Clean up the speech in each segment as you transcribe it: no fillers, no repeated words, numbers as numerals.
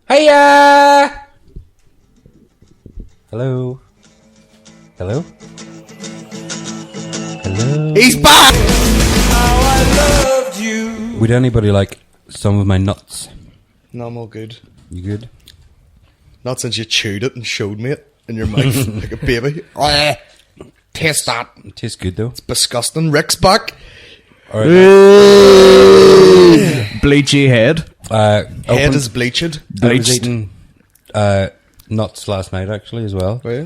Hiya! Hello? Hello? Hello? He's back! How I loved you. Would anybody like some of my nuts? No, I'm all good. You good? Not since you chewed it and showed me it in your mouth like a baby. Taste that. It tastes good though. Disgusting. Rick's back. Alright. Bleachy head. Head is bleached. I was eating nuts last night actually as well. Oh, yeah?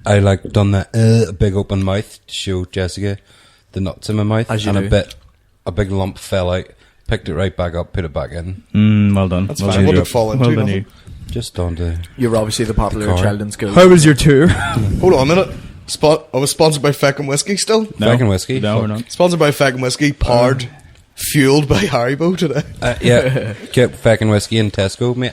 I like done that big open mouth to show Jessica the nuts in my mouth, As you and do. a big lump fell out. Picked it right back up, put it back in. Well done. That's well fine. done. What did it fall into? Well done, nothing? you. Just onto. You were obviously the popular Car. child in school. How was your tour? Hold on a minute. I was sponsored by Feckin' Whiskey still. Feckin' Whiskey? No, Fuck. we're not. Sponsored by Feckin' Whiskey, powered, fueled by Haribo today. Yeah, kept Feckin' Whiskey in Tesco, mate.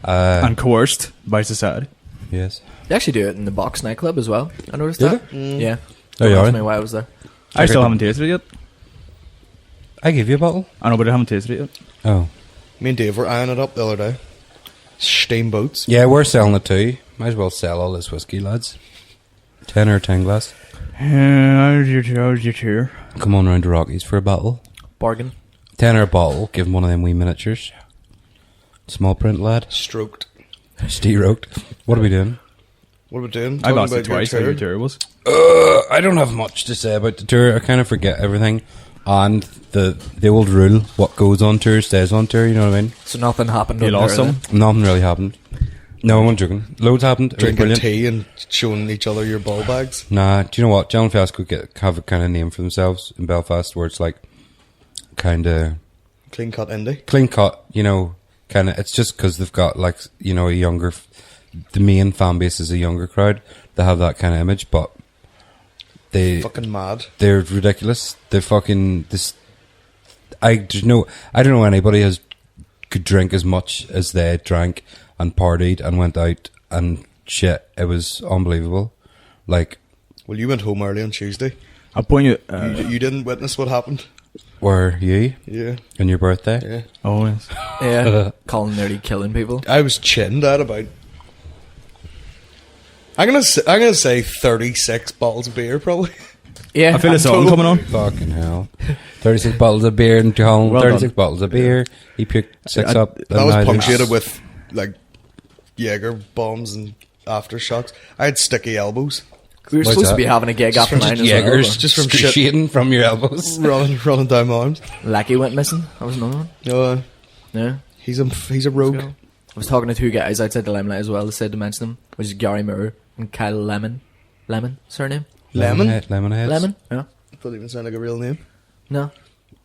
And coerced by society. Yes. They actually do it in the Box nightclub as well. I noticed Do that. Yeah. There you Don't are. ask me why I was there. I still haven't tasted it yet. I gave you a bottle. I know, but I haven't tasted it yet. Oh. Me and Dave were eyeing it up the other day. Steamboats. Yeah, we're selling it too. Might as well sell all this whiskey, lads. 10 or 10 glass. How's your tour? Come on round to Rockies for a bottle. Bargain. 10 or a bottle. Give him one of them wee miniatures. Small print, lad. Stroked. Steeroked. What are we doing? What are we doing? I've Talking asked it about your twice how tour? your tour was. I don't have much to say about the tour. I kind of forget everything. And the old rule, what goes on tour stays on tour, you know what I mean? So nothing happened. You on lost there, some? then? Nothing really happened. No, I'm joking. Loads happened. It was Drinking brilliant. tea and showing each other your ball bags. Nah, do you know what? John Fiasco have a kind of name for themselves in Belfast where it's like kind of Clean cut indie. clean cut, you know, kind of. It's just because they've got like, you know, the main fan base is a younger crowd. They have that kind of image, but Fucking mad. they're ridiculous. They're fucking this. I don't know anybody could drink as much as they drank and partied and went out and shit. It was unbelievable. Like, Well, you went home early on Tuesday. I'll point you. You didn't witness what happened. were you Yeah. on your birthday? Yeah. Oh, yes. Yeah. Colin nearly killing people. I was chinned at about. I'm gonna say 36 bottles of beer probably. Yeah. I feel a I'm song told- coming on. Fucking hell. 36 bottles of beer and John. Well 36 done. bottles of beer. He picked 6 up. That and was I did- punctuated with like Jaeger bombs and aftershocks. I had sticky elbows We were What's supposed that? to be having a gig after from mine just as well. Jaegers but just from shit. excruciating from your elbows. running down my arms. Lackey went missing. That was another one. Yeah. He's a rogue. I was talking to two guys outside the Limelight as well. They said to mention them, which is Gary Moore and Kyle Lemon. Lemon, surname? Lemon? Lemonheads. Lemon? Yeah. Doesn't even sound like a real name. No.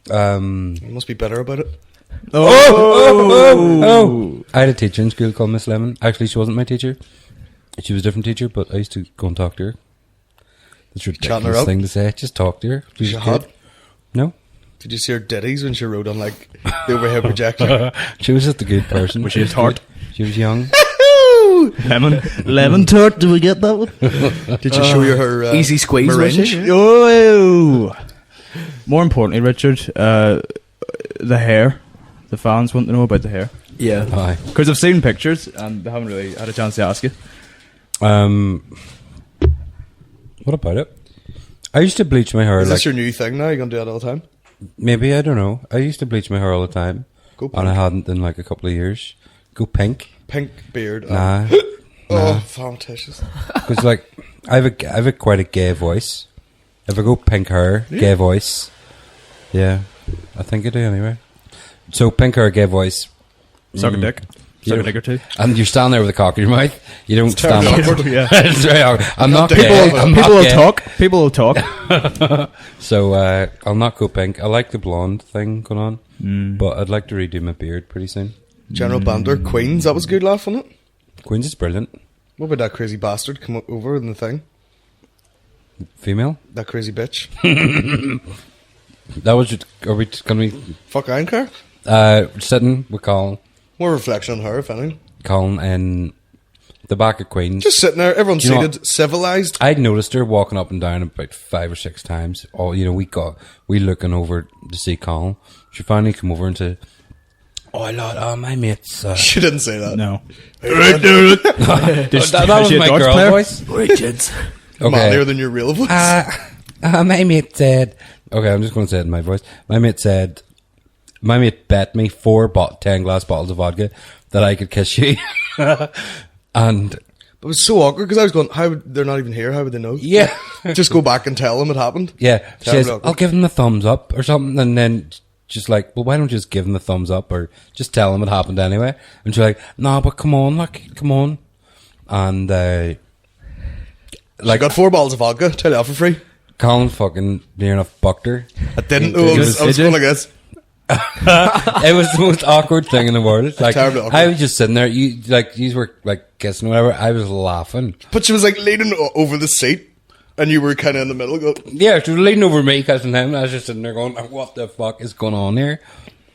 You must be better about it. Oh! I had a teacher in school called Miss Lemon. Actually, she wasn't my teacher. She was a different teacher, but I used to go and talk to her. It's a Chatting her ridiculous up? thing to say. Just talk to her. She was She good. hot? No. Did you see her ditties when she rode on like the overhead projector? She was just a good person. Was she a tart? She was young. Lemon tart, do we get that one? Did you show you her Easy squeeze, was meringue? she? Oh! More importantly, Richard, the hair. The fans want to know about the hair. Yeah. Aye. Because I've seen pictures and they haven't really had a chance to ask you. What about it? I used to bleach my hair Is like this your new thing now? You gonna do that all the time? maybe, I don't know. I used to bleach my hair all the time. Go And I pink. hadn't in like a couple of years. Go pink. Pink beard. Nah. Oh, fantastic. Because like I have a quite a gay voice. If I go pink hair, gay voice. Yeah, I think I do anyway. So pink hair, gay voice, Suck a dick. Suck a dick or two. and you're standing there with a cock in your mouth. You don't stand terribly up. awkward. Yeah. It's very awkward. I'm not People- gay. I'm not People will gay. talk. People will talk. So I'll not go pink. I like the blonde thing going on, but I'd like to redo my beard pretty soon. General Bander, Queens. That was a good laugh, wasn't it? Queen's is brilliant. What about that crazy bastard come over in the thing? Female. That crazy bitch. That was. Are we just gonna be Fuck, I don't care. sitting with Colin More reflection on her, if anything. in the back of Queen's? Just sitting there, everyone's Do you know seated, civilised. I'd noticed her walking up and down about 5 or 6 times. We looking over to see Colin. She finally come over and said, Oh, Lord, my mates. She didn't say that. No. that was my girl voice. Right, gents. Manlier than your real voice. My mate said. Okay, I'm just going to say it in my voice. My mate bet me 10 glass bottles of vodka that I could kiss you. And It was so awkward because I was going, they're not even here. How would they know? yeah, Just go back and tell them it happened. yeah. She Terribly says, awkward. I'll give them the thumbs up or something, and then just like, well, why don't you just give them the thumbs up or just tell them it happened anyway? And she's like, no, but come on, come on. And I got 4 bottles of vodka. Tell you that for free. Colin fucking near enough bucked her. I didn't know. I was Did you? going like this. It was the most awkward thing in the world. Like, Terribly awkward. I was just sitting there. You were like kissing or whatever. I was laughing. But she was like leaning over the seat, and you were kind of in the middle. Going, Yeah, she was leaning over me kissing him. And I was just sitting there going, "What the fuck is going on here?"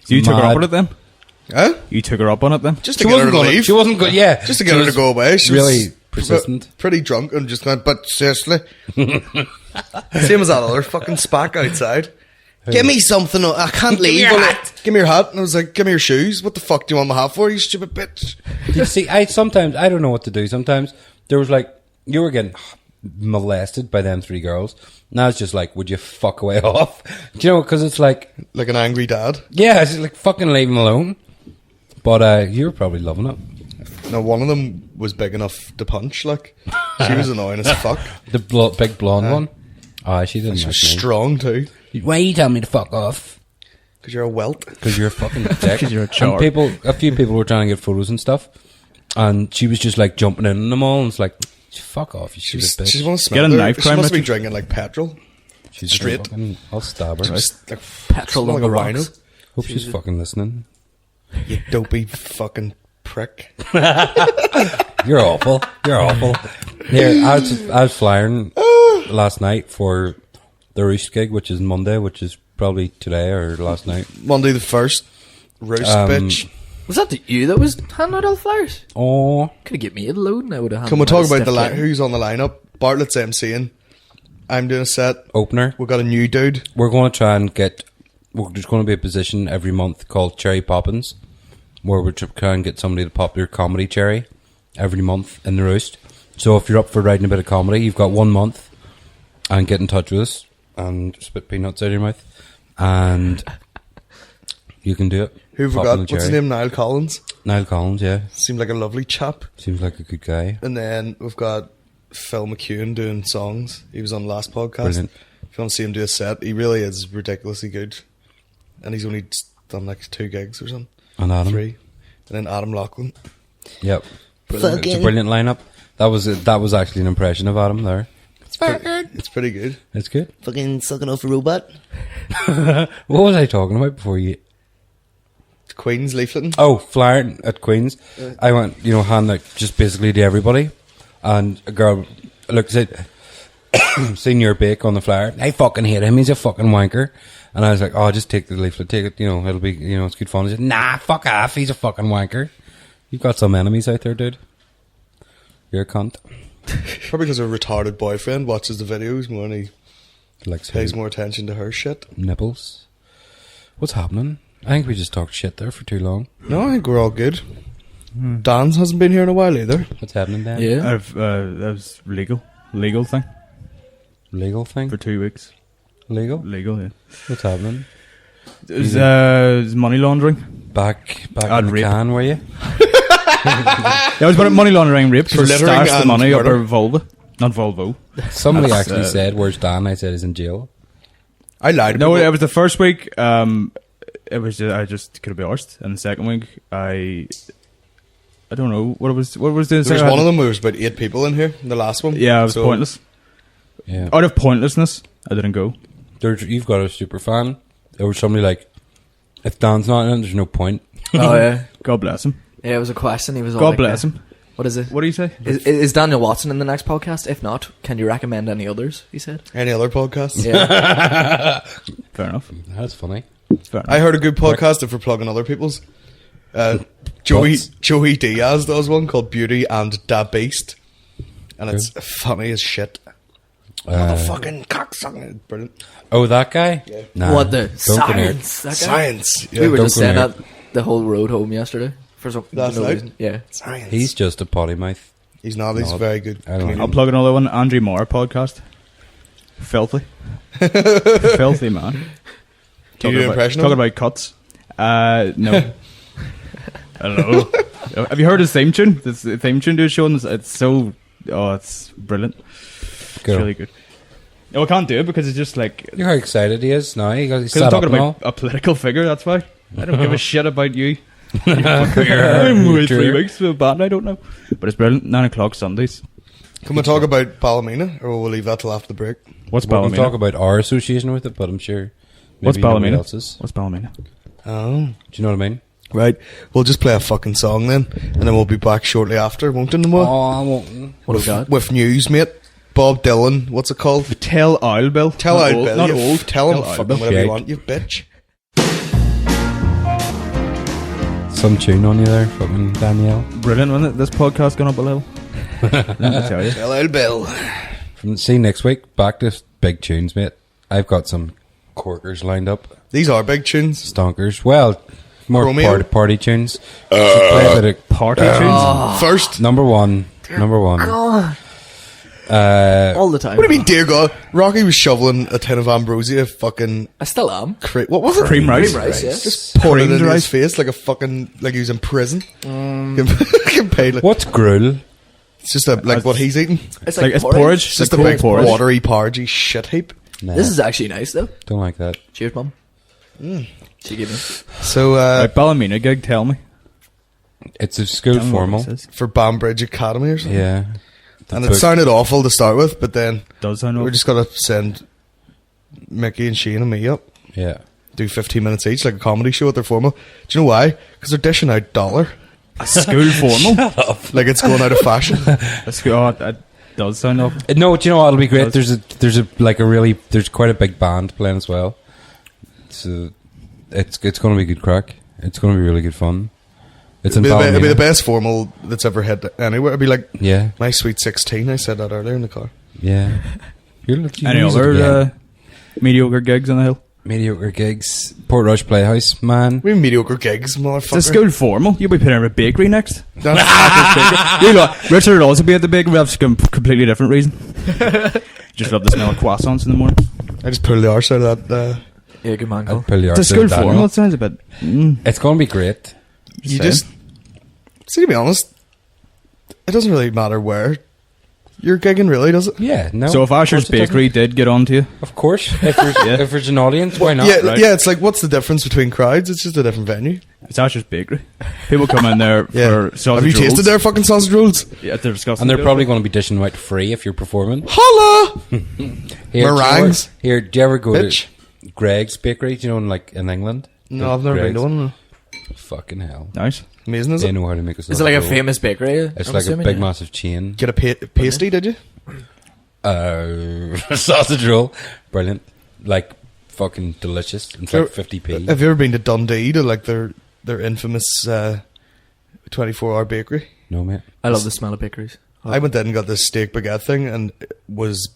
So you took her Mad. up on it then? huh? You took her up on it then? Just to get her to gonna, leave. She wasn't good. Yeah, Just to get She her to was go away. She really was persistent. Pretty drunk and just going, but seriously. Same as that other fucking spack outside. Give me something. I can't leave. your hat. Give me your hat. And I was like, give me your shoes. What the fuck do you want my hat for, you stupid bitch? You see, I don't know what to do. Sometimes there was like you were getting molested by them 3 girls. Now it's just like, would you fuck away off? Do you know? Because it's like, Like an angry dad. yeah, it's just like fucking leave him alone. But you were probably loving it. Now, one of them was big enough to punch. Like, she was annoying as fuck. The big blonde one. Oh, she didn't She like was me. strong too. Why you tell me to fuck off? Because you're a welt. Because you're a fucking dick. 'Cause you're a And char. a few people were trying to get photos and stuff, and she was just like jumping in on them all, and it's like, fuck off, you stupid bitch. She's one to Get smell a her. knife She crime, must be Richard. drinking like petrol. She's straight. Fucking, I'll stab her. Just like Petrol smell on like the a wino. rocks. Hope she's fucking listening. You dopey fucking prick. You're awful. You're awful. Here, I was flying last night for the Roost gig, which is Monday, which is probably today or last night. Monday the 1st. Roast bitch. Was that you that was handing out all the flyers? Oh, Could have get me a load and I would have handed Can we out talk a about stiff kit. who's on the lineup? Bartlett's MCing. I'm doing a set. opener. We've got a new dude. We're going to try and there's going to be a position every month called Cherry Poppins, where we're trying to get somebody to pop their comedy cherry every month in the Roost. So if you're up for writing a bit of comedy, you've got 1 month and get in touch with us and spit peanuts out of your mouth. And you can do it. Who have we Pop got? in the What's his cherry. name? Niall Collins. Niall Collins, yeah. Seems like a lovely chap. Seems like a good guy. And then we've got Phil McEwen doing songs. He was on the last podcast. Brilliant. If you want to see him do a set, he really is ridiculously good. And he's only done like 2 gigs or something. And Adam. 3. And then Adam Lachlan. Yep. It's a brilliant lineup. That was actually an impression of Adam there. It's pretty good. It's good. Fucking sucking off a robot. What was I talking about before you... Queen's leafleting. Oh, flyer at Queen's. I went, hand out just basically to everybody. And a girl looked and said, Senior Bake on the flyer. I fucking hate him. He's a fucking wanker. And I was like, oh, just take the leaflet. Take it, it'll be, it's good fun. He said, nah, fuck off. He's a fucking wanker. You've got some enemies out there, dude. You're a cunt. Probably because her retarded boyfriend watches the videos more and he Like, pays more attention to her shit. nipples. What's happening? I think we just talked shit there for too long. No, I think we're all good. Dan's hasn't been here in a while either. What's happening then? Yeah. That was legal thing Legal thing? for 2 weeks. Legal? Legal, yeah. What's happening? It was money laundering. Back And in the rape. can, were you? Yeah, it was money laundering rape. So Littering stashed the and money up murder. her vulva, not Volvo. Somebody That's, actually said, "Where's Dan?" I said, "He's in jail." I lied about No, it. it was the first week. It was I just could have been arsed, and the second week I don't know what it was. What was the There was second? one of them where there was about 8 people in here. The last one. Yeah, it was So, pointless. Yeah. Out of pointlessness, I didn't go. You've got a super fan. There was somebody like, if Dan's not in it, there's no point. Oh yeah. God bless him. Yeah, it was a question. He was all God like, bless him. What is it? What do you say? Is Daniel Watson in the next podcast? If not, can you recommend any others? He said. Any other podcasts? Yeah. Fair enough. That's funny. Fair enough. I heard a good podcast if we're plugging other people's. Joey Diaz does one called Beauty and Da Beast. And it's funny as shit. Motherfucking cocksucker. Brilliant. Oh, that guy? Yeah. Nah, What the don't go near it. science? That guy? Science. Yeah, We were don't just go saying near that the whole road home yesterday for some Last no night? reason. Yeah. Science. He's just a potty mouth. He's not. He's No, very good. I don't comedian. I'll plug another one. Andrew Moore podcast. Filthy. Filthy, man. Do you Talking do an about- impression of Talking him? about cuts. No. I don't know. Have you heard his theme tune? This theme tune to his show, and it's so... Oh, it's brilliant. It's Go. really good. No, I can't do it because it's just like... You know how excited he is now? He's Because sat I'm up talking and all. about a political figure, that's why. I don't give a shit about you. Yeah, I'm with sure. 3 weeks for a band, I don't know. But it's brilliant. 9 o'clock Sundays. Can we talk about Ballymena, or will we leave that till after the break? What's We can talk Ballymena? about our association with it, but I'm sure What's maybe nobody Ballymena? else's. What's Ballymena? Oh, Do you know what I mean? right. We'll just play a fucking song then, and then we'll be back shortly after, won't we? Noah? I won't. What have we got? With news, mate. Bob Dylan. What's it called? Tell Owl Bill. Tell Not out old, Bill. Not you old. Tell him Owl fucking Bill. whatever Shag. you want, you bitch. Some tune on you there, fucking Danielle. Brilliant, wasn't it? This podcast gone up a level. Let me tell you. Tell out Bill. See next week, back to big tunes, mate. I've got some corkers lined up. These are big tunes. Stonkers. Well, more Romeo? party tunes. So play a bit of Party tunes. First. number one. God. Uh, All the time. What do you mean, dear God? Rocky was shoveling a tin of ambrosia, fucking... I still am. What was it? Cream rice. Cream rice, yeah. Just poured it Creamed into his rice. face like a fucking... Like he was in prison. Getting paid like... what's gruel? It's just like what he's eating. It's Like, it's porridge. It's just like a cold big porridge. watery, porridgy shit heap. Nah, This is actually nice though. don't like that. Cheers, mum. She gave me. So, Like Ballymena gig, tell me. It's a school Tell me what formal. it says. for Banbridge Academy or something. Yeah. And it sounded awful to start with, but then Does sound we're awful. just going to send Mickey and Shane and me up. Yeah. Do 15 minutes each, like a comedy show at their formal. Do you know why? Because they're dishing out dollar. A school formal. Like it's going out of fashion. A school, oh, that does sound awful. No, do you know what? It'll be great. Does. There's quite a big band playing as well. So it's going to be good crack. It's going to be really good fun. It's in It'll be the Ballymena. best formal that's ever hit anywhere. It'd be like Yeah, my Sweet 16. I said that earlier in the car. yeah. Any use it other again. mediocre gigs on the hill? Mediocre gigs? Portrush Playhouse, man. We have mediocre gigs, motherfucker. It's a school formal. You'll be putting in a bakery next. That's- You know, Richard would also be at the bakery. That's a completely different reason. Just love the smell of croissants in the morning. I just pulled the arse out of that. Yeah, good man, I'll Cole. pull the It's a arse school out of Daniel. formal. It sounds a bit. It's going to be great. You saying. just see, to be honest, it doesn't really matter where you're gigging, really, does it? Yeah, no. So if of Asher's course it doesn't. Bakery did get on to you, Of course. If there's, Yeah. if there's an audience, why not? Yeah, right. yeah. It's like, what's the difference between crowds? It's just a different venue. it's Asher's Bakery. People come in there Yeah. for sausage Have you tasted rolls. their fucking sausage rolls? Yeah, they're disgusting. And they're probably going to be dishing them out free if you're performing. Holla! Here, Meringues. Do you ever go Bitch. to Greg's Bakery? Do you know, in England? No, I've never been to Greg's. one. Fucking hell. nice. Amazing, is They it? know how to make a Is it like a sausage roll. famous bakery? It's I'm like assuming, a big, yeah. massive chain. Get a pasty, did you? Sausage roll. Brilliant. Like, fucking delicious. It's like Have 50p. Have you ever been to Dundee to like their infamous 24-hour bakery? No, mate. I love the smell of bakeries. I went in and got this steak baguette thing and was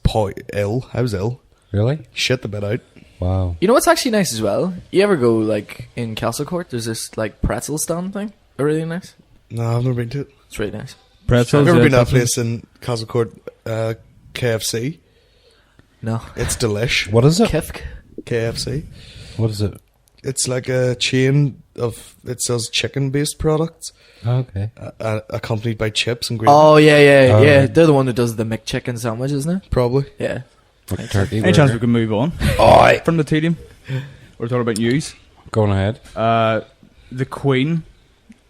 ill. I was ill. Really? Shit the bit out. Wow. You know what's actually nice as well? You ever go like in Castlecourt? There's this like pretzel stand thing. They're really nice. No, I've never been to it. It's really nice. Pretzels. Have you ever been to that pretzels. place in Castlecourt, KFC? No. It's delish. What is it? Kifk. KFC. What is it? It's like a chain of, it sells chicken-based products, Okay. accompanied by chips and gravy. Oh yeah, yeah, Oh, yeah. right. They're the one that does the McChicken sandwich, isn't it? Probably. Yeah. What turkey Any chance we burger? can move on Oi. from the tedium? We're talking about news. Going ahead. The Queen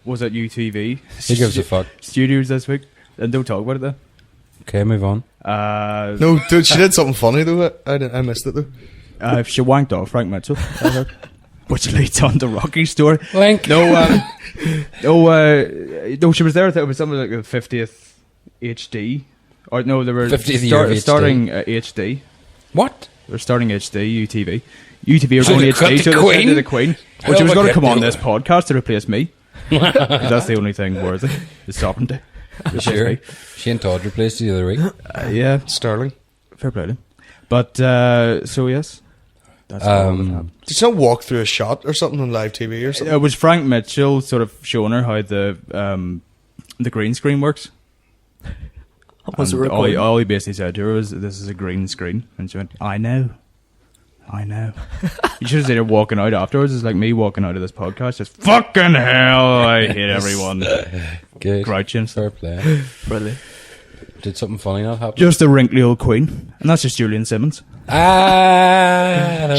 was at UTV. He gives a fuck. Studios this week, and don't talk about it then. Okay, move on. No, dude, she did something funny though. I missed it though. She wanked off Frank Mitchell, I heard. Which leads on to Rocky's story. Link. No, no, she was there. I think it was something like the 50th HD, or no, they were 50th year of HD. starting HD. What? They're starting HD UTV. UTV are So going they HD, cut the so they Queen? said to the Queen, How which was going to wicked. come on this podcast to replace me. 'Cause that's the only thing worthy. The sovereignty. Replace Sure. me. Shane Todd replaced you the other week. Yeah, Sterling. fair play to him. But so yes, That's all that happened. Did you not walk through a shot or something on live TV or something? It was Frank Mitchell sort of showing her how the green screen works. Was it And recording? all he basically said to her was, "This is a green screen," and she went, "I know." You should have seen her walking out afterwards. It's like me walking out of this podcast. Just fucking hell, I hate everyone. Good. Grouching. Fair play. Brilliant. Did something funny not happen? Just a wrinkly old queen, and that's just Julian Simmons.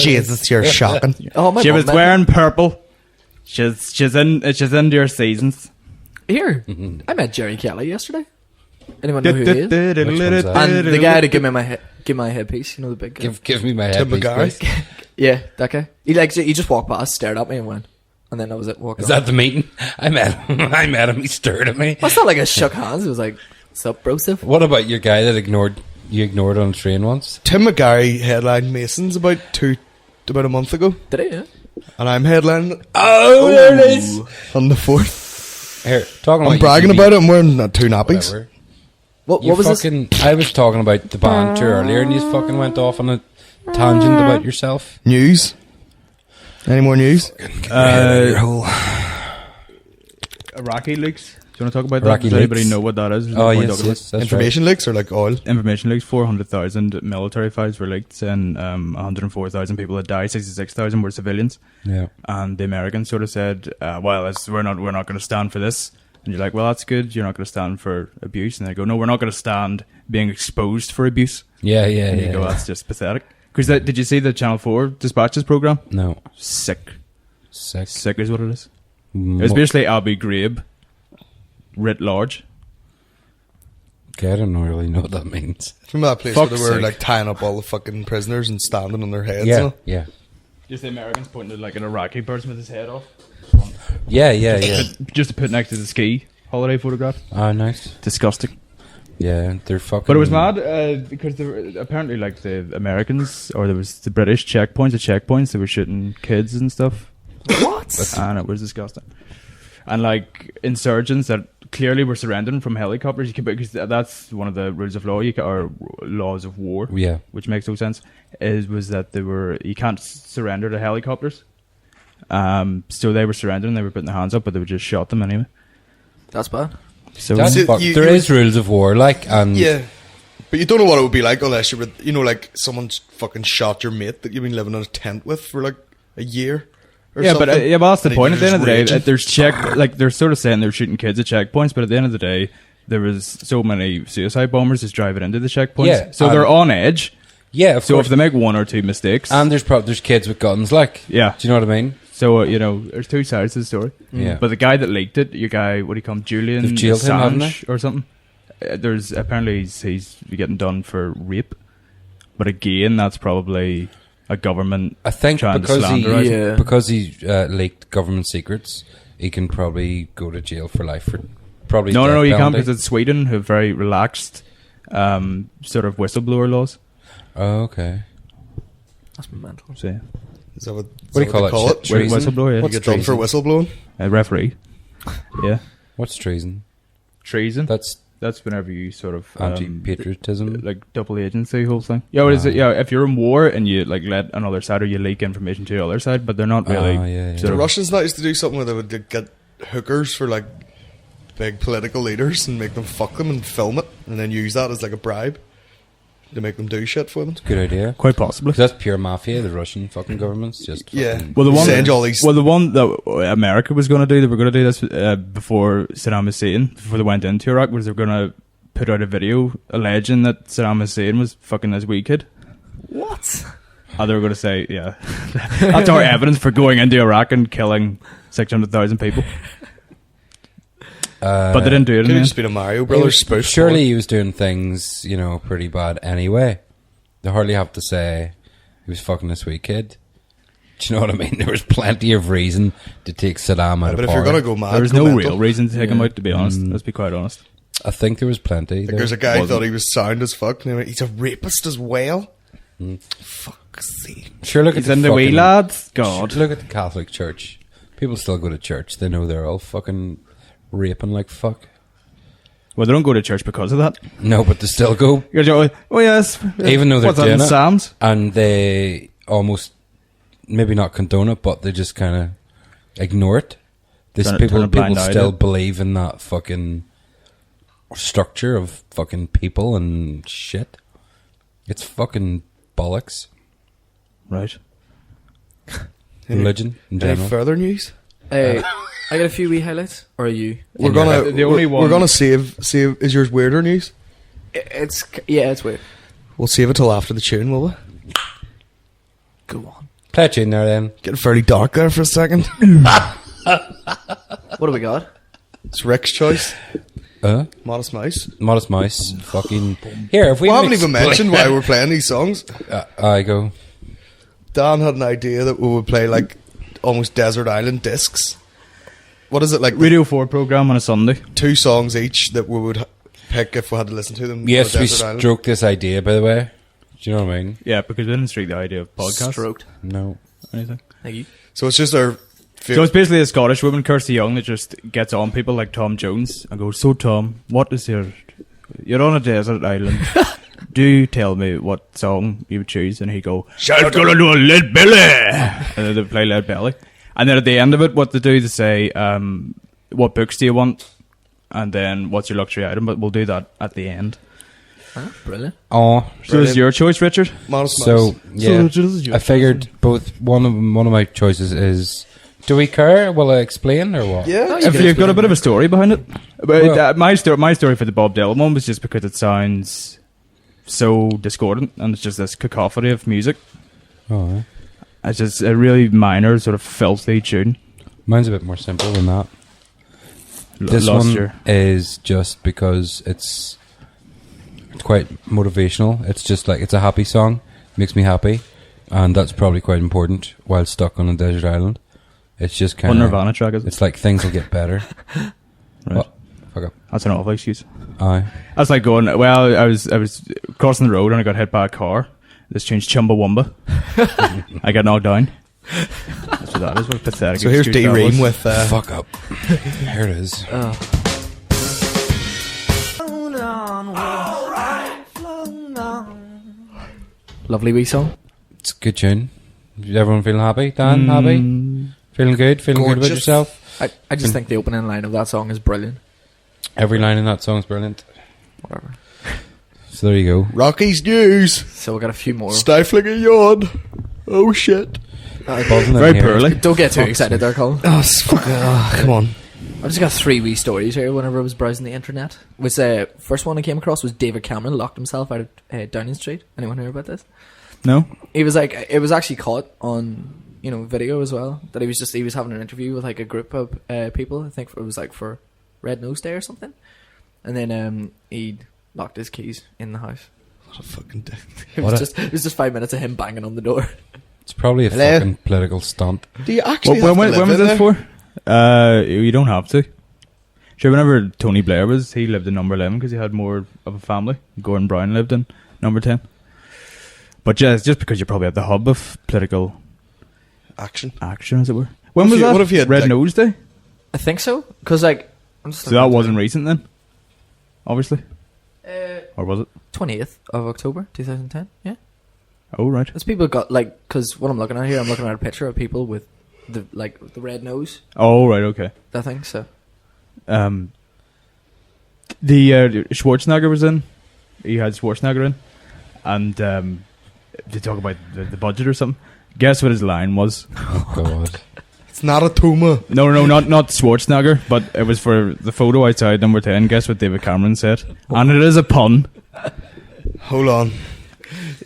Jesus, you're shocking. Oh, my She mum was met wearing purple. She's into your seasons. Here, I met Jerry Kelly yesterday. Anyone know who he is? Which one's that? And the guy to give my headpiece, you know, the big guy. Give me my Tim headpiece, McGarry. please. Yeah, that guy. He just walked past, stared at me, and went. And then that was it. Walked Is on. that the meeting? I met him. He stared at me. Well, it's not like I shook hands. It was like, "What's up, brosif?" What about your guy that you ignored on a train once? Tim McGarry headlined Masons about a month ago, Did he? Yeah. and I'm headlining Oh, there it is. on the 4th. Here, talking I'm about bragging UCB, about it. I'm wearing 2 nappies. Whatever. What You was this? fucking, I was talking about the band tour earlier, and you fucking went off on a tangent about yourself. News. Any more news? Iraqi leaks. Do you want to talk about that? Iraqi Does anybody leaks? know what that is? There's no Oh, point yes, talking yes, that's Information leaks or like oil? about it. Information leaks. 400,000 military files were leaked, and 104,000 people had died. 66,000 were civilians. right. Yeah. And the Americans sort of said, "Well, we're not going to stand for this." And you're like, "Well, that's good. You're not going to stand for abuse." And they go, "No, we're not going to stand being exposed for abuse." Yeah. And you go, "That's just pathetic." Because did you see the Channel 4 Dispatches program? No. Sick. Sick. Sick is what it is. It's basically Abu Ghraib writ large. Okay, I don't really know what that means. Remember that place Fuck's where they were sake. like tying up all the fucking prisoners and standing on their heads? Yeah, and all? yeah. Just the Americans pointing at like an Iraqi person with his head off. Yeah. Just to put next to the ski holiday photograph. Oh, nice. Disgusting. Yeah, they're fucking... But it was mad because there were, apparently like the Americans, or there was the British checkpoints, they were shooting kids and stuff. What? And it was disgusting. And like insurgents that clearly were surrendering from helicopters, because that's one of the rules of law, or laws of war, Yeah. which makes no sense, was that you can't surrender to helicopters. So they were surrendering, they were putting their hands up, but they would just shot them anyway. That's bad. So That's So fuck- you- there you- is rules of war, like, and... Yeah. But you don't know what it would be like unless you were, like someone's fucking shot your mate that you've been living in a tent with for like a year. Or yeah, something. but that's the And point. you're At the end of the just day, raging. like they're sort of saying they're shooting kids at checkpoints, but at the end of the day, there was so many suicide bombers just driving into the checkpoints. Yeah, so they're on edge. Yeah, of So course. if they make one or two mistakes, And there's kids with guns, like... yeah. Do you know what I mean? So there's two sides to the story. Yeah. But the guy that leaked it, your guy, what do you call him, Julian They've jailed him, haven't Assange or something? There's apparently he's getting done for rape, but again, that's probably a government. I think trying to because slanderize he, him. Yeah. because he leaked government secrets, he can probably go to jail for life for probably... No, death you can't, penalty. because it's Sweden who have very relaxed sort of whistleblower laws. Oh, okay. That's mental. So yeah. Is that what What do you call it? Call it? Treason? Whistleblower, yeah. You get done for whistleblowing? A referee. Yeah. What's treason? Treason. That's That's whenever you sort of anti-patriotism. like double agency whole thing. Yeah, what is it? Yeah, if you're in war and you like let another side or you leak information to the other side, but they're not really. yeah. sort The of- Russians not used to do something where they would like, get hookers for like big political leaders and make them fuck them and film it and then use that as like a bribe to make them do shit for them. Good idea. Quite possibly. 'Cause that's pure mafia. The Russian fucking government's just Yeah. fucking- Well, the one, Send you all these- well, the one that America was going to do, they were going to do this before Saddam Hussein, before they went into Iraq, was they were going to put out a video alleging that Saddam Hussein was fucking this wee kid. What? And they were going to say, yeah, that's our evidence for going into Iraq and killing 600,000 people. But they didn't do it. Could In have the just end. been a Mario Brothers spoof. Surely he was doing things, pretty bad anyway. They hardly have to say he was fucking this wee kid. Do you know what I mean? There was plenty of reason to take Saddam out But of if power. you're gonna go mad, There was go no mental. real reason to take him out, to be honest. Let's be quite honest. I think there was plenty. Like, there's a guy who Wasn't. thought he was sound as fuck. And he went, he's a rapist as well. Fuck's sake. Sure, look He's at in the the wee fucking- lads. God. Look at the Catholic Church. People still go to church. They know they're all fucking raping like fuck. Well, they don't go to church because of that. No, but they still go. You're just, oh yes. Even though they're What's that doing in it. Psalms? And they almost maybe not condone it, but they just kind of ignore it. Turn People a blind eye to still it. believe in that fucking structure of fucking people and shit. It's fucking bollocks. Right. Religion in Any general. further news? I got a few wee highlights. Or are you? We're gonna The only we're one- gonna save. Is yours weirder news? It's weird. We'll save it till after the tune, will we? Go on. Play a tune there then. Getting fairly dark there for a second. What do we got? It's Rick's choice. Modest Mouse. Modest Mouse. Fucking. Here, if we We haven't mix- even mentioned why we're playing these songs. I go. Dan had an idea that we would play like almost desert island discs. What is it like? Radio 4 program on a Sunday. 2 songs each that we would pick if we had to listen to them. Yes, on a we desert island. stroked this idea, by the way. Do you know what I mean? Yeah, because we didn't streak the idea of podcast. Stroked. No. Anything. Thank you. So it's just our. So it's basically a Scottish woman, Kirsty Young, that just gets on people like Tom Jones and goes, "So Tom, what is your... You're on a desert island. Do tell me what song you would choose." And he go, "Shout gonna do a Lead Belly." And then they play Lead Belly. And then at the end of it, what they do, they say, "What books do you want?" And then, "What's your luxury item?" But we'll do that at the end. Huh? Brilliant. Oh, So is your choice, Richard? Modest Mouse. so yeah. So this is your I figured both one of my choices is. Do we care? Will I explain or what? yeah. Oh, If can you've got a explain bit of a story behind it. But Well- my story for the Bob Dylan one was just because it sounds so discordant and it's just this cacophony of music. Oh, It's just a really minor, sort of filthy tune. mine's a bit more simple than that. This Lost one your... is just because it's quite motivational. It's just like it's a happy song, makes me happy, and that's probably quite important while stuck on a desert island. It's just What kind of Nirvana track is it? It's like things will get better. Right. Oh, fuck up. That's an awful excuse. Aye. That's like going, well, I was crossing the road and I got hit by a car. This changed Chumbawamba. I got knocked down. That's what that is. What a pathetic So here's excuse D that Ream was. with. Fuck up. Here it is. Lovely wee song. It's a good tune. Everyone feeling happy? Dan, happy? Feeling good? Feeling good about Gorgeous. yourself? I just think the opening line of that song is brilliant. Every line in that song's brilliant. Whatever. So there you go. Rocky's News. So we got a few more. Stifling a yawn. Oh shit. Buzzing in Very here. poorly. Don't get too excited there, Colin. Come on. I've just got 3 wee stories here whenever I was browsing the internet. First one I came across was David Cameron locked himself out of Downing Street. Anyone hear about this? No? He was like, it was actually caught on, video as well. That he was having an interview with like a group of people. I think it was like for Red Nose Day or something. And then he locked his keys in the house. What a fucking dick. It was just 5 minutes of him banging on the door. It's probably a Hello? fucking political stunt. Do you actually have to When live was in this there? for? You don't have to. Sure, whenever Tony Blair was, he lived in number 11 because he had more of a family. Gordon Brown lived in number 10. But just because you're probably at the hub of political Action. action, as it were. When What if was you- that? what if you had, Red like- Nose Day? I think so. Because like, I'm just So that wasn't recent then? Obviously. Uh, Or was it? 20th of October 2010. Yeah. Oh, right. There's people got like, because what I'm looking at here, I'm looking at a picture of people with the red nose. Oh, right, okay. That thing. So The Schwarzenegger was in. He had Schwarzenegger in. And they talk about the budget or something. Guess what his line was? Oh, God. It's not a tumor. No, not Schwarzenegger, but it was for the photo outside number 10. Guess what David Cameron said? And it is a pun. Hold on.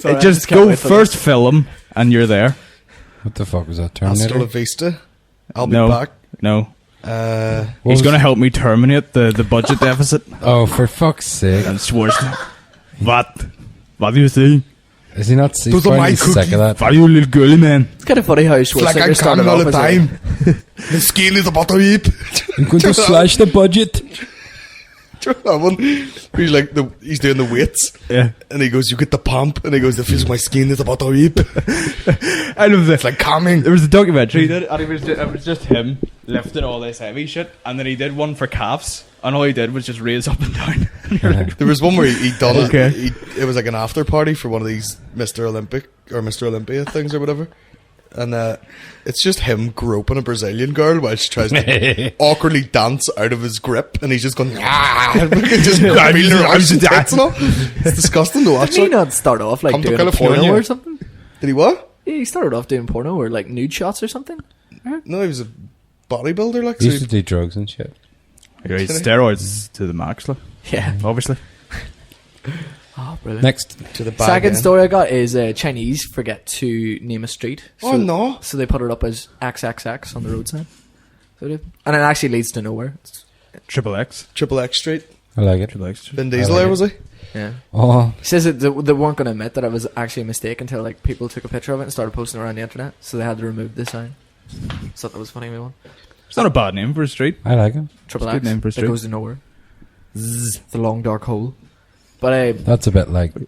alright, Just can't go wait for first film and you're there. What the fuck was that? Hasta la Terminator? vista. I'll be No. back. No. Uh, What He's was- going to help me terminate the budget deficit. Oh, for fuck's sake. And Schwarzenegger. What? What do you say? Is he not he's Those are probably my sick cookies. of that? What you little girly man? it's kind of funny how it's like I'm Schwarzenegger started coming all off the as time. The skin is about to eat. I'm going to slash the budget. Do you know that one? He's like he's doing the weights, Yeah. and he goes, "You get the pump," and he goes, "The feel my skin is about to eat." I love this. It's like calming. There was a documentary he did, and it was just him lifting all this heavy shit, and then he did one for calves, and all he did was just raise up and down. And you're like, There was one where he done Okay. it. It was like an after party for one of these Mr. Olympic or Mr. Olympia things or whatever. and it's just him groping a Brazilian girl while she tries to awkwardly dance out of his grip, and he's just going, just feeling her arms and tits and all. It's disgusting to watch. Did he Like. not start off like Come to doing a California. porno or something? Did he what? Yeah, he started off doing porno or like nude shots or something. No, he was a bodybuilder. Like, He so used to do drugs and shit. Yeah, steroids to the max, like, Yeah. obviously. Oh, brilliant. Next. to the bag Second end. story I got is Chinese forget to name a street. Oh, no. So they put it up as XXX on the road sign. So they, and it actually leads to nowhere. It's, Triple X. Triple X Street. I like it. Triple X. Vin Diesel like there, it. was he? yeah. Oh, He says that they weren't going to admit that it was actually a mistake until like people took a picture of it and started posting it around the internet. So they had to remove the sign. So that was funny. Me one. It's not a bad name for a street. I like it. Triple It's a X. good name for a That street. goes to nowhere. Zzz, the long dark hole. But That's a bit like. Go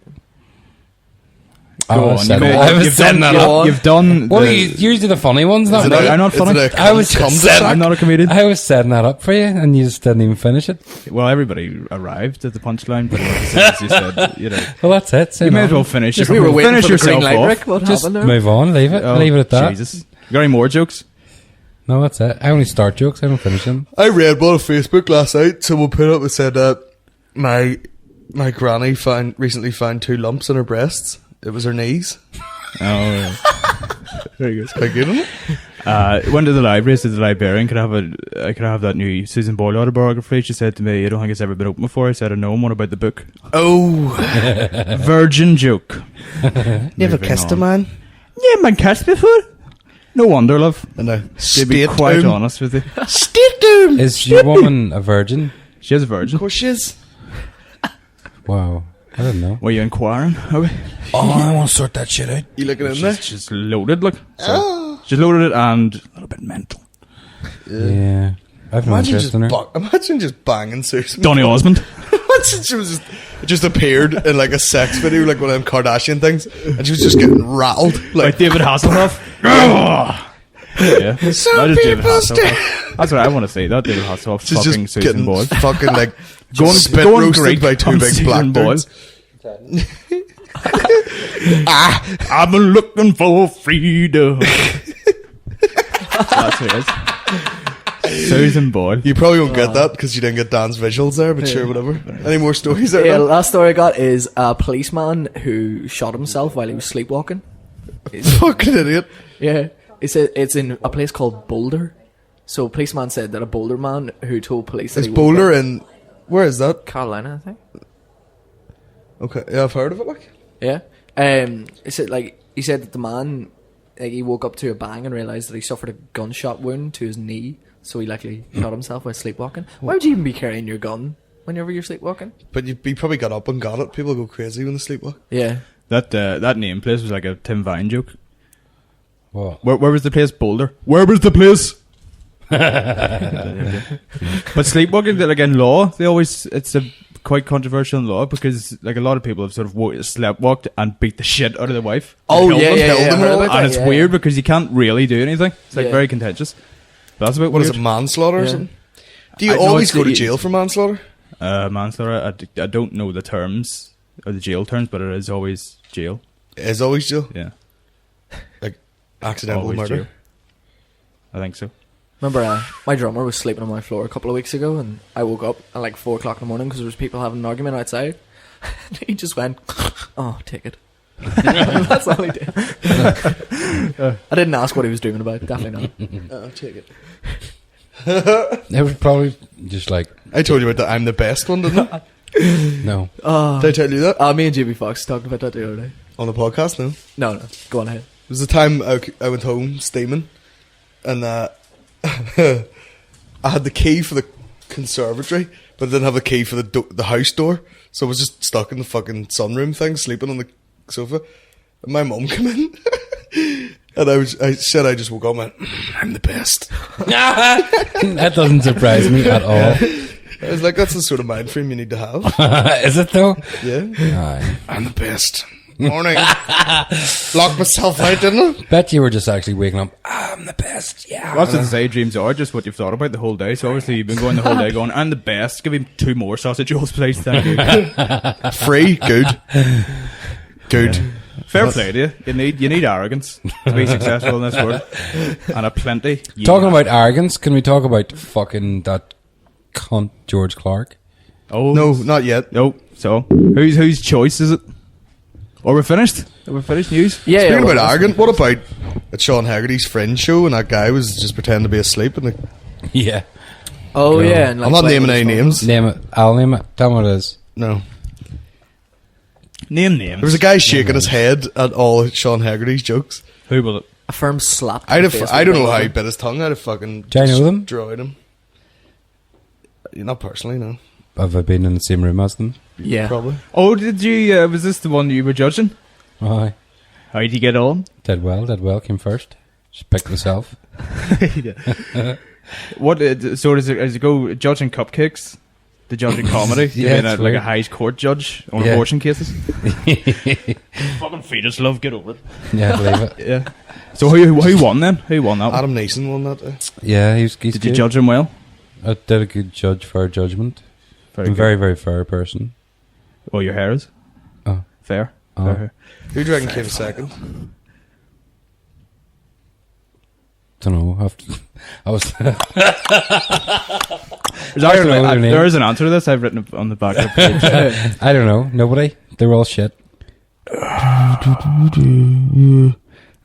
I on, was setting, you- I was you've setting done, that up. You've done. Well, the- you do the funny ones, not Is it me. a- I'm not is funny. it a I was cul-de-sac? I'm not a comedian. I was setting that up for you, and you just didn't even finish it. Well, everybody arrived at the punchline, but as soon as you said, you know, Well, that's it. Say you may no. as well finish. just it. we were waiting finish for the green yourself light, off. Rick. What Just happened there? move on. Leave it. Oh, leave it at that. Jesus, you got any more jokes? No, that's it. I only start jokes. I don't finish them. I read one on Facebook last night. Someone put up and said my granny recently found 2 lumps in her breasts. It was her knees. Oh, very good. Quite good, isn't it? Went to the library. Said the librarian could I have that new Susan Boyle autobiography. She said to me, "I don't think it's ever been open before." I said, "I know. What about the book?" Oh, Virgin joke. never Moving kissed on. a man. Yeah, man, kissed before. No wonder, love. And now, To be quite honest with you, State doom. Is your woman a virgin? she is a Of virgin. course she is. Wow. I don't know. Were you inquiring? Are we? Oh, I want to sort that shit out. You looking in there? She's loaded, look. So she's loaded it and a little bit mental. Yeah. I've no Imagine interest just, in her. imagine just banging Susan. Donny Osmond. Imagine she was just appeared in like a sex video, like one of them Kardashian things, and she was just getting rattled. Like Like, David Hasselhoff. Yeah. Some That is David people Hasselhoff. That's what I want to see. That David Hasselhoff she's fucking just Susan getting Boyle. fucking like Going- spit going roasted great by 2 on big Susan black Boyle. dudes. I've been looking for freedom. That's who it is. Susan Boyle. You probably won't get that because you didn't get Dan's visuals there, but sure, whatever. Any more stories there? Yeah, Dan? last story I got is a policeman who shot himself while he was sleepwalking. Fucking idiot. Yeah, he said it's in a place called Boulder. So a policeman said that a Boulder man who told police that Is he woke Boulder up- in... Where is that? Carolina, I think. Okay, yeah, I've heard of it, like. Yeah. He said that the man he woke up to a bang and realised that he suffered a gunshot wound to his knee, so he likely shot himself while sleepwalking. Why would you even be carrying your gun whenever you're sleepwalking? But you probably got up and got it. People go crazy when they sleepwalk. Yeah. That name place was like a Tim Vine joke. What? Where was the place? Boulder. Where was the place? But sleepwalking, like in law, it's a quite controversial in law because like a lot of people have sort of sleptwalked and beat the shit out of their wife. Oh, Killed yeah, them. yeah, killed yeah. them I heard all. about that, And it's yeah, weird yeah. because you can't really do anything. It's like Yeah. very contentious. But that's a bit What is weird. it, manslaughter or Yeah. something? Do you I know always it's go to the- jail for manslaughter? Manslaughter. I don't know the terms or the jail terms, but it is always jail. It is always jail? Yeah, Like, accidental always murder? jail. I think so. Remember, my drummer was sleeping on my floor a couple of weeks ago, and I woke up at like 4 o'clock in the morning because there was people having an argument outside. And he just went, "Oh, take it." That's all he did. I didn't ask what he was dreaming about. Definitely not. I'll take it. It was probably just like, I told you about the I'm the best one, didn't I? no. Did I tell you that? Me and Jimmy Fox talked about that the other day. On the podcast, no? No, go on ahead. It was the time I went home steaming, and I had the key for the conservatory, but I didn't have the key for the house door, so I was just stuck in the fucking sunroom thing, sleeping on the sofa. And my mum came in, and I said I just woke up and went, "I'm the best." That doesn't surprise me at all. I was like, "That's the sort of mind frame you need to have." Is it though? Yeah, Aye. I'm the best. Morning. Locked myself out, didn't I? Bet you were just actually waking up. I'm the best. Yeah. Well, that's what to say. Dreams are just what you've thought about the whole day. So obviously you've been going the whole day going, "I'm the best. Give me 2 more sausage rolls, please, thank you." Free, good. Good. Fair play to you. You need arrogance to be successful in this world, and a plenty. Talking about arrogance, can we talk about fucking that cunt George Clark? Oh No, not yet. no. So whose choice is it? Or we're finished? We're finished news. Yeah. Speaking yeah, about well, arrogant, what about at Sean Haggerty's Friends show and that guy was just pretending to be asleep? And Yeah. Oh yeah. And, like, I'm not playing naming with any his phone. names. Name it. I'll name it. Tell me what it is. No. Name names. There was a guy shaking his head at all of Sean Haggerty's jokes. Who was it? A firm slap. I to the face don't with know a how he ball. bit his tongue. I'd have fucking Do I know them? destroyed him. Not personally, no. Have I been in the same room as them? Yeah. Probably. Oh, did you? Was this the one you were judging? Aye. How did you get on? Did well, came first. Just picked myself. What? So does it go judging cupcakes? The judging comedy? Yeah, You mean it's like weird. a high court judge on Yeah. abortion cases? Fucking fetus love, get over it. Yeah, I believe it. Yeah. So who won then? Who won that one? Adam Neeson won that day. Yeah, he's Did you good. judge him well? I did a good judge for judgment. I'm a good. very, very fair person. Oh, your hair is? Oh. Fair. Oh. Fair hair. Who do you reckon came second? Don't know. I was. There's I don't actually, know their name. there is an answer to this. I've written it on the back of the page. I don't know. Nobody. They were all shit. I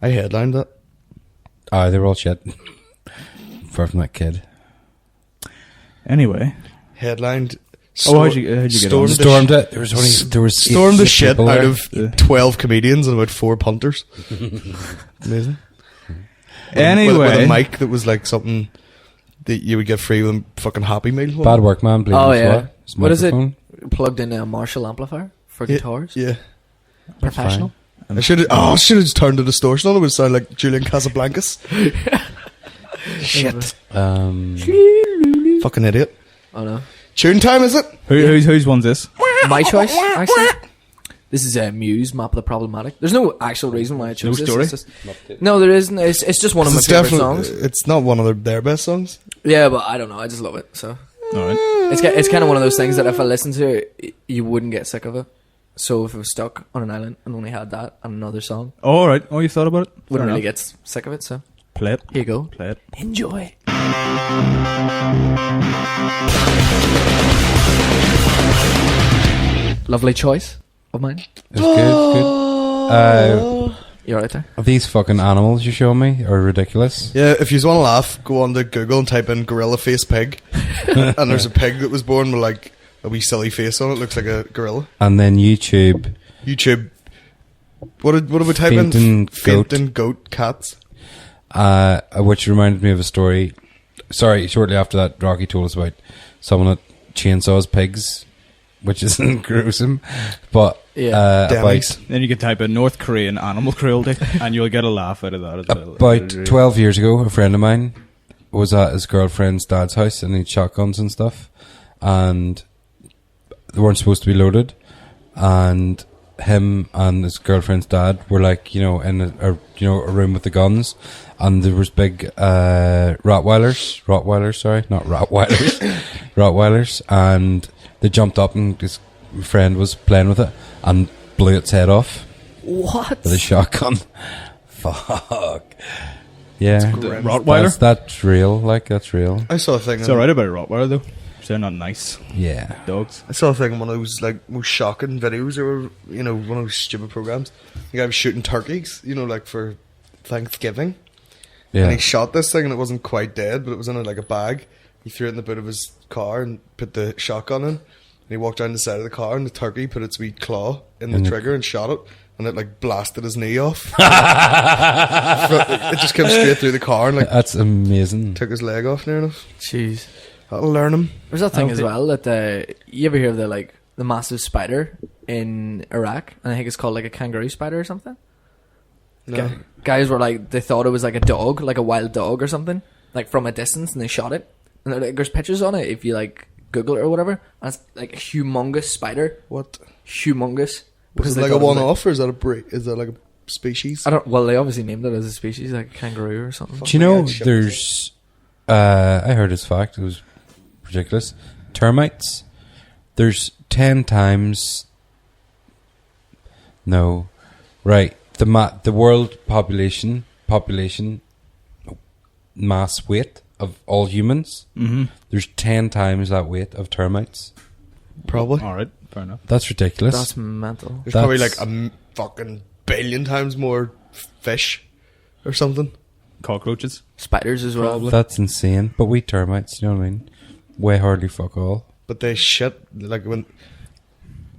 headlined that. Aye, they were all shit. Far from that kid. Anyway. Headlined. How'd you get on? stormed the Stormed it. There was only Stormed the six shit people out there. of Yeah. 12 comedians and about 4 punters. Amazing. Anyway. With a mic that was like something that you would get free with a fucking Happy Meal. Bad work, man. Bleeding Oh yeah. sweat. His What is it? microphone. Plugged in a Marshall amplifier for Yeah, guitars. Yeah. Professional. I should have just turned the distortion on. It would sound like Julian Casablancas. Shit. Fucking idiot. Oh no. Tune time, is it? Whose one's this? My choice, actually. This is Muse, Map of the Problematic. There's no actual reason why I chose No this. story? It's just, no, there isn't. It's just one of my It's favorite definitely. songs. It's not one of their best songs. Yeah, but I don't know. I just love it. So Alright. it's kind of one of those things that if I listened to it, you wouldn't get sick of it. So if I was stuck on an island and only had that and another song, Oh, alright. Oh, you thought about it? Fair wouldn't really enough. get sick of it. So Play it. here you go. Play it. Enjoy. Lovely choice of mine. It was good. You're right there. These fucking animals you show me are ridiculous. Yeah, if you just want to laugh, go on to Google and type in gorilla face pig, and there's a pig that was born with like a wee silly face on it. Looks like a gorilla. And then YouTube. YouTube. What did we type in? Fainting goat. Fainting goat cats. Which reminded me of a story. Sorry, shortly after that, Rocky told us about someone that chainsaws pigs, which isn't gruesome, but Yeah. Demis. Then you can type in North Korean animal cruelty and you'll get a laugh out of that as well. about 12 years ago, a friend of mine was at his girlfriend's dad's house and he had shotguns and stuff, and they weren't supposed to be loaded, and him and his girlfriend's dad were like, in a room with the guns, and there was big Rottweilers, and they jumped up and his friend was playing with it and blew its head off What? with a shotgun. Fuck. Yeah. Rottweiler? That's real. That's real. I saw a thing. It's alright about a Rottweiler though. They're not nice Yeah. dogs. I saw a thing in one of those like most shocking videos, or one of those stupid programs. The guy was shooting turkeys, like for Thanksgiving, and Yeah. he shot this thing, and it wasn't quite dead, but it was in like a bag. He threw it in the boot of his car and put the shotgun in. And he walked down the side of the car, and the turkey put its wee claw in the trigger and shot it, and it like blasted his knee off. It just came straight through the car and like That's amazing. took his leg off near enough. Jeez. That'll learn him. There's that thing don't as think- well that you ever hear of the massive spider in Iraq, and I think it's called like a kangaroo spider or something. No. Guys were like, they thought it was like a dog, like a wild dog or something, like from a distance, and they shot it. And there's pictures on it if you like Google it or whatever. And it's like a humongous spider, What? humongous. Is it they like a thought it was one-off, or is that a breed? Is that like a species? I don't. Well, they obviously named it as a species, like a kangaroo or something. Do you know Fucking there's... I heard this fact. It was ridiculous. Termites. There's 10 times... No. Right. the world population mass weight of all humans. Mm-hmm. There's 10 times that weight of termites. Probably. All right, fair enough. That's ridiculous. That's mental. There's probably like That's- a fucking billion times more fish or something. Cockroaches. Spiders as well. That's insane. But we termites, you know what I mean? Way hardly fuck all. But they shit like when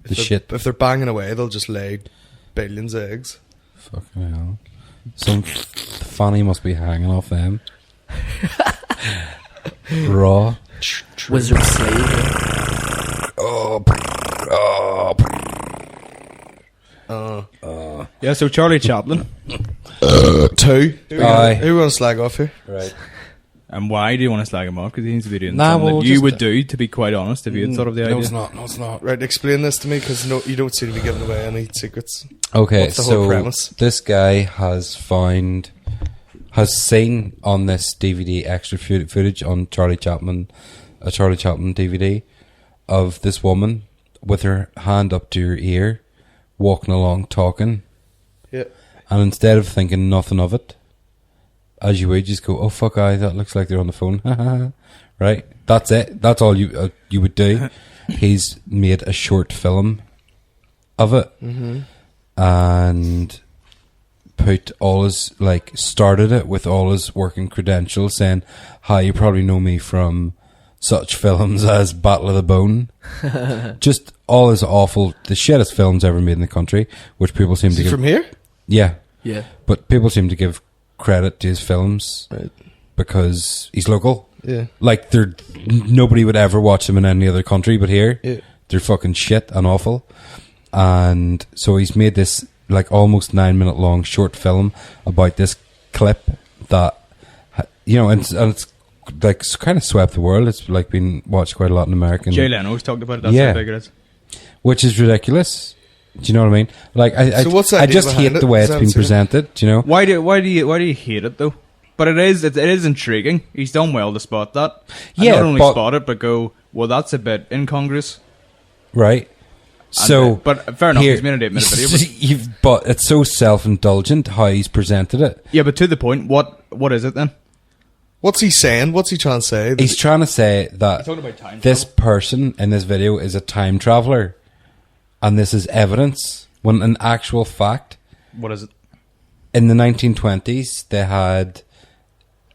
The shit. if they're banging away, they'll just lay billions of eggs. Fucking hell. Some fanny must be hanging off them. Raw. Wizard slave. Yeah, so Charlie Chaplin. Two. Aye. Who wants to slag off here? Right. And why do you want to slag him off? Because he needs to be doing Nah, something well, that you just- would do, to be quite honest, if you had thought of the idea. No, it's not. No, it's not. Right, explain this to me because no, you don't seem to be giving away any secrets. Okay, What's the whole so premise? this guy has seen on this DVD extra footage on Charlie Chaplin DVD of this woman with her hand up to her ear, walking along talking, Yeah. and instead of thinking nothing of it, as you would, just go, "Oh fuck, that looks like they're on the phone." Right? That's it. That's all you would do. He's made a short film of it, and put all his started it with all his working credentials, saying, "Hi, you probably know me from such films as Battle of the Bone." Just all his awful, the shittest films ever made in the country, which people seem Is to he give. from here? Yeah, Yeah. but people seem to give credit to his films Right. because he's local. Yeah. Like nobody would ever watch them in any other country, but here Yeah. they're fucking shit and awful. And so he's made this almost 9-minute long short film about this clip that and it's kind of swept the world. It's been watched quite a lot in America. Jay Leno's talked about it. That's Yeah. how big it is. Which is ridiculous. Do you know what I mean? So what's the I idea just behind hate it? the way Is it's that been so- presented. Do you know? Why do you hate it though? But it is intriguing. He's done well to spot that. And Yeah, not only but- spot it, but go, well, that's a bit incongruous. Right. So, but fair enough, he's made an 8-minute video. But it's so self-indulgent how he's presented it. Yeah, but to the point, what is it then? What's he saying? What's he trying to say? He's trying to say that He's talking about time this person in this video is a time traveler, and this is evidence. When in actual fact, What is it? in the 1920s, they had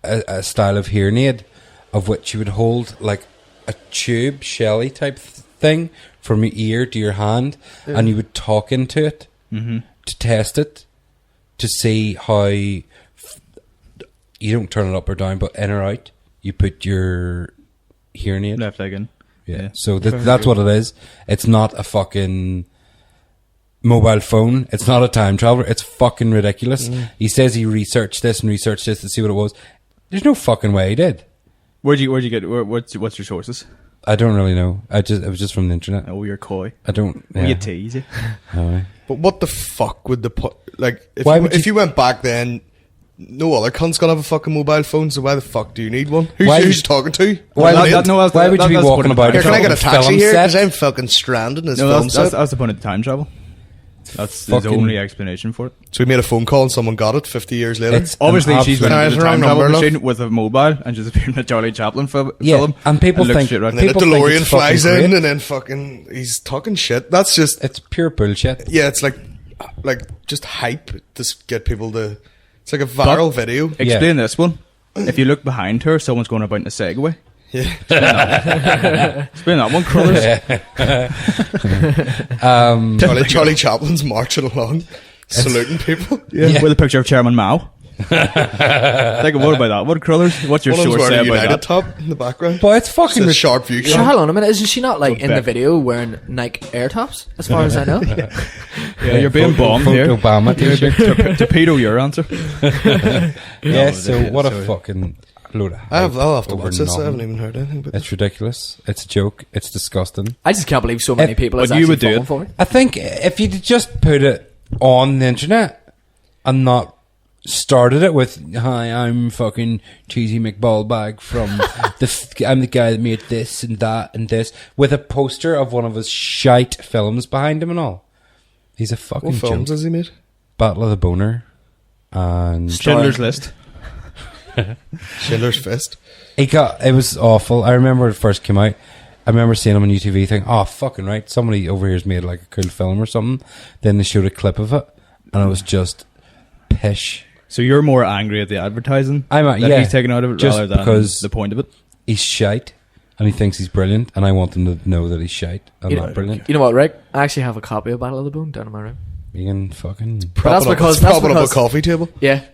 a style of hearing aid of which you would hold like a tube, shelly type thing from your ear to your hand, and you would talk into it to test it, to see how you don't turn it up or down, but in or out. You put your hearing aid. Left leg in. Yeah. So that's what it is. It's not a fucking mobile phone. It's not a time traveler. It's fucking ridiculous. He says he researched this to see what it was. There's no fucking way he did. Where'd you get? What's your sources? I don't really know. It was just from the internet. Oh, you're coy. I don't. Oh, Yeah. you tease. Aye. But what the fuck would if Why you, would if you- you went back then, no other cunt's gonna have a fucking mobile phone, so why the fuck do you need one? Why Who's would- you talking to? Why Not would- it. why would you be walking about Here, can I get a fucking taxi film here? set? Because I'm fucking stranded in this No, film set. that's the point of the time travel. That's the Fucking- only explanation for it. So we made a phone call and someone got it 50 years later. It's Obviously, an she's absolute- went Can I into the have time the wrong travel number, machine with a mobile and just appeared in a Charlie Chaplin film. Yeah, and people looked think- shit right. and then a people think DeLorean it's fucking flies in great. and then fucking he's talking shit. That's just It's pure bullshit. yeah. It's like just hype to get people to. It's like a viral video. Explain this one. If you look behind her, someone's going about in a Segway. Yeah. Explain that one, Crothers. Charlie Chaplin's marching along, saluting people. Yeah. With a picture of Chairman Mao. Think of what about that one, Crothers? What's your One of them's source say wearing a about United that? top in the background. But it's fucking It's a sharp view So shot. hold on a minute, isn't she not like in the bet. video wearing Nike Air Tops? As far as I know. Yeah, you're being bombed here. Obama t-shirt. Torpedo your answer. Yeah, No, so yeah, what a sorry. fucking load of I'll have to over watch this. I nothing. haven't even heard anything. But It's ridiculous. It's a joke. It's disgusting. I just can't believe so many people but is you actually would do falling it. for it. I think if you just put it on the internet and not started it with, "Hi, I'm fucking Cheesy McBallbag from I'm the guy that made this and that and this," with a poster of one of his shite films behind him and all. He's a fucking what films joke. has he made? Battle of the Boner and Schindler's List. Schindler's Fist. it was awful. I remember it first came out. I remember seeing him on UTV thinking, oh, fucking right, somebody over here's made like a cool film or something. Then they showed a clip of it, and it was just pish. So you're more angry at the advertising I'm that he's taken out of it just rather than because the point of it? he's shite, and he thinks he's brilliant, and I want him to know that he's shite and You not brilliant. You know what, Rick? I actually have a copy of Battle of the Bone down in my room. You can fucking... that's because- propping up a coffee table. Yeah.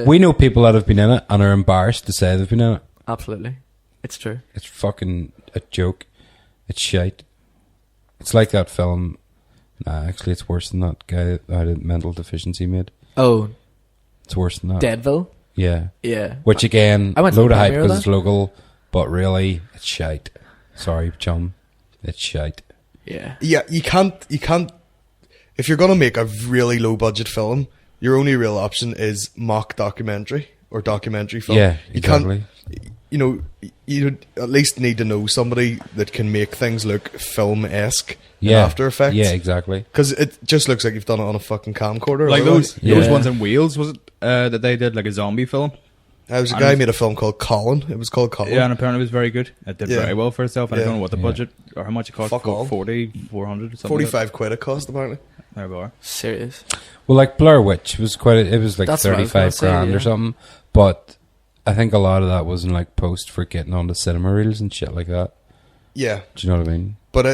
We know people that have been in it and are embarrassed to say they've been in it. Absolutely. It's true. It's fucking a joke. It's shite. It's like that film. Nah, actually, it's worse than that guy that had a mental deficiency made. Oh, It's worse than that. Deadville? Yeah. Yeah. Which again, I went to load the of hype premiere of because it's that. local, but really, it's shite. Sorry, chum. It's shite. Yeah. Yeah, you can't. If you're gonna make a really low budget film, your only real option is mock documentary or documentary film. Yeah, you exactly. can't. You know, you at least need to know somebody that can make things look film-esque in Yeah. After Effects. Yeah, exactly. Because it just looks like you've done it on a fucking camcorder. Like otherwise. those Yeah. ones in Wales, was it? That they did like a zombie film. There was a And guy it's- made a film called Colin. It was called Colin. Yeah, and apparently it was very good. It did Yeah. very well for itself. And I Yeah. don't know what the Yeah. budget or how much it cost. Fuck all. 40, 400 or something. 45 quid it cost, apparently. There we are. Serious. Well, like Blair Witch was it was like That's what I was 35 gonna say, grand yeah. or something. But I think a lot of that was in like post for getting onto cinema reels and shit like that. Yeah. Do you know what I mean? But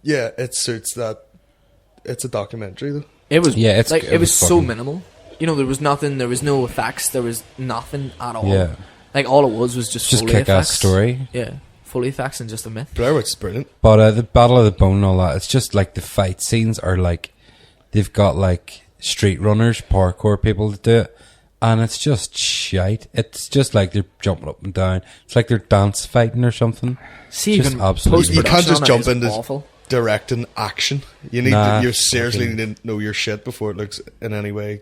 it suits that. It's a documentary, though. It was Yeah, it's- like it it was was so fucking- minimal. You know, there was nothing. There was no effects. There was nothing at all. Yeah. Like all it was just It's just Foley kick-ass effects. story. Yeah, Foley effects and just a myth. Blair Witch is brilliant. But the Battle of the Bone and all that, it's just like the fight scenes are like, they've got like street runners, parkour people to do it, and it's just shite. It's just like they're jumping up and down. It's like they're dance fighting or something. See, Just even absolutely- You can't just post-production on it jump is into awful. directing action. You need Nah, you seriously fucking- need to know your shit before it looks in any way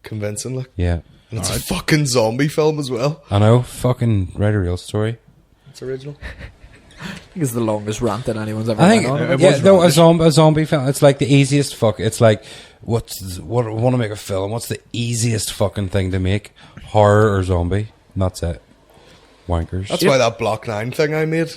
convincing. Like, Yeah. and it's a fucking zombie film as well. I know, fucking write a real story. It's original. I think it's the longest rant that anyone's ever I think, done. it yeah, was no, rubbish. a zombie film. It's like the easiest It's like, what I want to make a film. What's the easiest fucking thing to make? Horror or zombie? And that's it. Wankers. That's why that Block 9 thing I made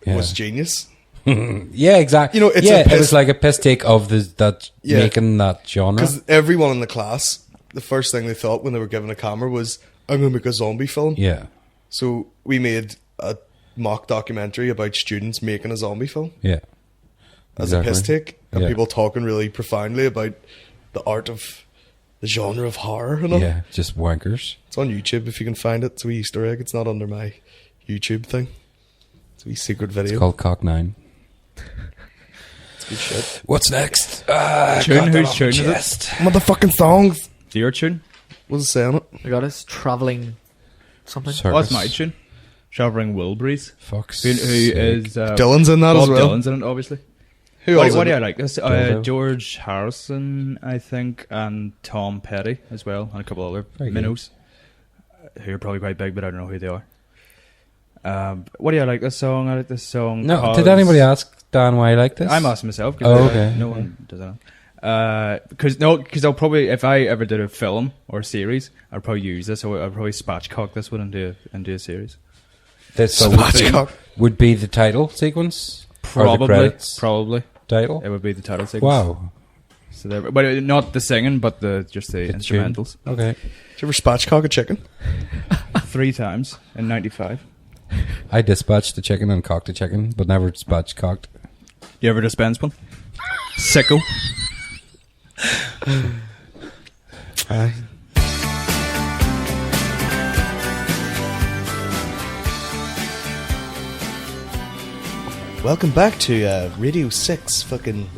Yeah. was genius. Yeah, exactly. You know, it's yeah, a it piss- was like a piss take of that Yeah. making that genre. Because everyone in the class, the first thing they thought when they were given a camera was, I'm going to make a zombie film. Yeah, So we made a mock documentary about students making a zombie film yeah. as a piss take. And Yeah. people talking really profoundly about the art of the genre of horror and all. Yeah, just wankers. It's on YouTube if you can find it. It's a wee Easter egg. It's not under my YouTube thing. It's a wee secret video. It's called Cock 9. It's good shit. What's next? Tune? Whose tune is it? Motherfucking songs. Your tune? What's it saying it? I got us traveling something. Circus. Oh, it's my tune. Shovering Wilburys. Fuck's Who sake. is Dylan's in that Bob as well. Dylan's in it, obviously. Who What, else? what do in I it? like? This Dildo. George Harrison, I think, and Tom Petty as well, and a couple other Very good. minnows who are probably quite big, but I don't know who they are. What do I like this song? I like this song. No, 'cause- did anybody ask Dan why I like this? I'm asking myself. Oh, okay. No one does that. Because I'll probably, if I ever did a film or a series, I'd probably use this. So I'd probably spatchcock this one and do a series. This song Spatchcock. would be the title sequence? Or the Probably, credits probably title? it would be the title sequence. Wow. So there, but not the singing, but just the The tune. instrumentals. Okay. Did you ever spatchcock a chicken? 3 times in '95. I dispatched the chicken and cocked the chicken, but never spatchcocked. You ever dispense one? Sicko. Aye. Welcome back to Radio 6. Fucking.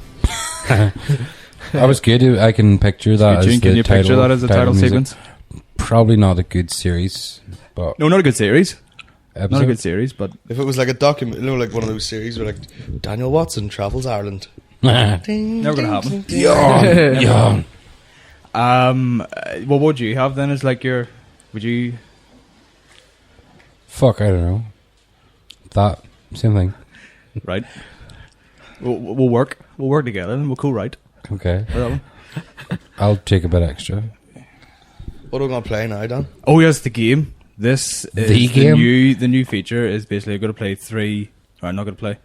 That was good. I can picture that as Eugene, the can you title. picture that as a title music. sequence? Probably not a good series, but No, not a good series. episode. Not a good series, but If it was like a document, you know, like one of those series where like Daniel Watson travels Ireland. never gonna happen. Yawn. What would you have then? As like your, would you? Fuck, I don't know. That same thing. Right. We'll work. We'll work together and we'll co-write Okay. for that one. I'll take a bit extra. What are we going to play now, Dan? Oh yes, the game. This is The game? The new feature is basically going to play 3. Or I'm not going to play,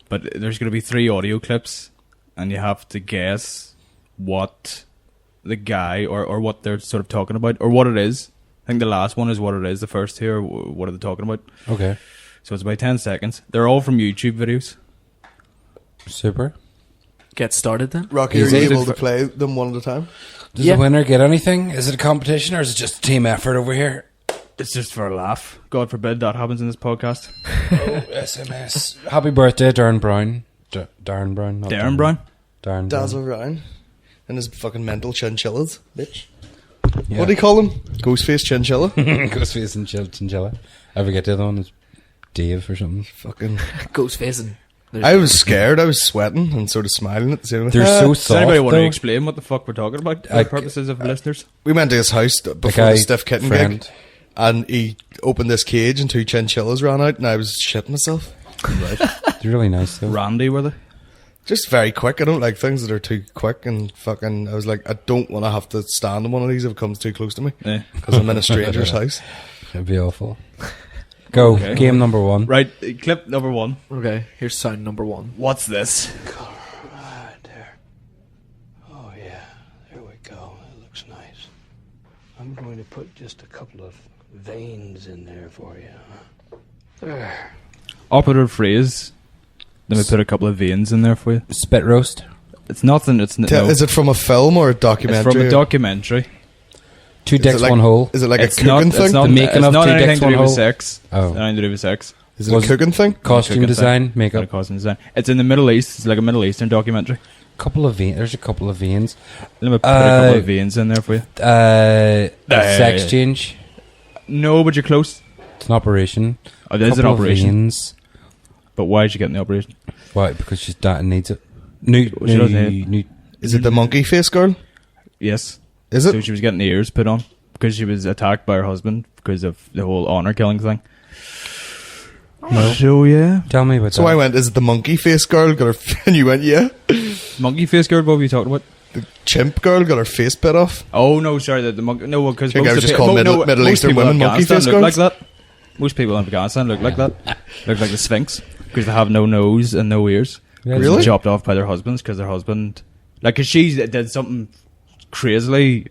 but there's going to be 3 audio clips, and you have to guess what the guy or what they're sort of talking about, or what it is. I think the last one is what it is. The first 2 are what are they talking about. Okay. So it's about 10 seconds. They're all from YouTube videos. Super. Get started then. Rocky, are Is you it- able to play them one at a time? Does Yeah. the winner get anything? Is it a competition or is it just a team effort over here? It's just for a laugh. God forbid that happens in this podcast. SMS. Happy birthday, Darren Brown. Darren Brown. Not Darren Brown? Darren Brown. Dazzle Ryan and his fucking mental chinchillas, bitch. Yeah. What do you call them? Ghostface chinchilla? Ghostface and Chinchilla. I forget the other one. It's Dave or something. Fucking. Ghost and I was scared. I was sweating and sort of smiling at the same They're time. so Does anybody soft, want to though. explain what the fuck we're talking about for I- the purposes of listeners? We went to his house The before guy, the Stiff Kitten friend. gig, and he opened this cage and 2 chinchillas ran out, and I was shitting myself. They're really nice, though. Randy, were they? Just very quick. I don't like things that are too quick, and fucking, I was like, I don't want to have to stand on one of these if it comes too close to me, Yeah. because I'm in a stranger's house. It'd be awful. Go. Okay. Game number 1. Right, clip number 1. Okay, here's sound number 1. What's this? Right there. Oh, yeah. There we go. That looks nice. I'm going to put just a couple of veins in there for you. Huh? There. Operative phrase. Let me put a couple of veins in there for you. Spit roast. It's nothing. It's no. Is it from a film or a It's documentary? from a documentary. 2 Is it dicks, like- 1 hole. Is it like It's a cooking thing? It's not, The making it's of not 2 anything dicks, to 1 do with hole? sex. Oh. It's nothing to do with sex. Is it Was a cooking thing? Costume Cooking design, thing. makeup. Got a costume design. It's in the Middle East. It's like a Middle Eastern documentary. Couple of veins. There's a couple of veins. Let me put a couple of veins in there for you. Sex change. No, but you're close. It's an operation. Oh, there's an Couple of operation. veins. But why did you get in the operation? Why? Because she's needs it. New. She doesn't need it. Is it the monkey face girl? Yes. Is So it? she was getting the ears put on because she was attacked by her husband because of the whole honor killing thing. No. So yeah, Tell me about So that. I went, is it the monkey face girl? Got her and you went, yeah. monkey face girl. What were you talking about? The chimp girl got her face bit off. Oh no, sorry, the monkey. No, because Think I was just called Middle most Eastern people in women monkey Afghanistan face look like girls. that. Most people in Afghanistan look like that. Look like the Sphinx because they have no nose and no ears. Really? Really? Chopped off by their husbands because their husband, like, because she did something crazy,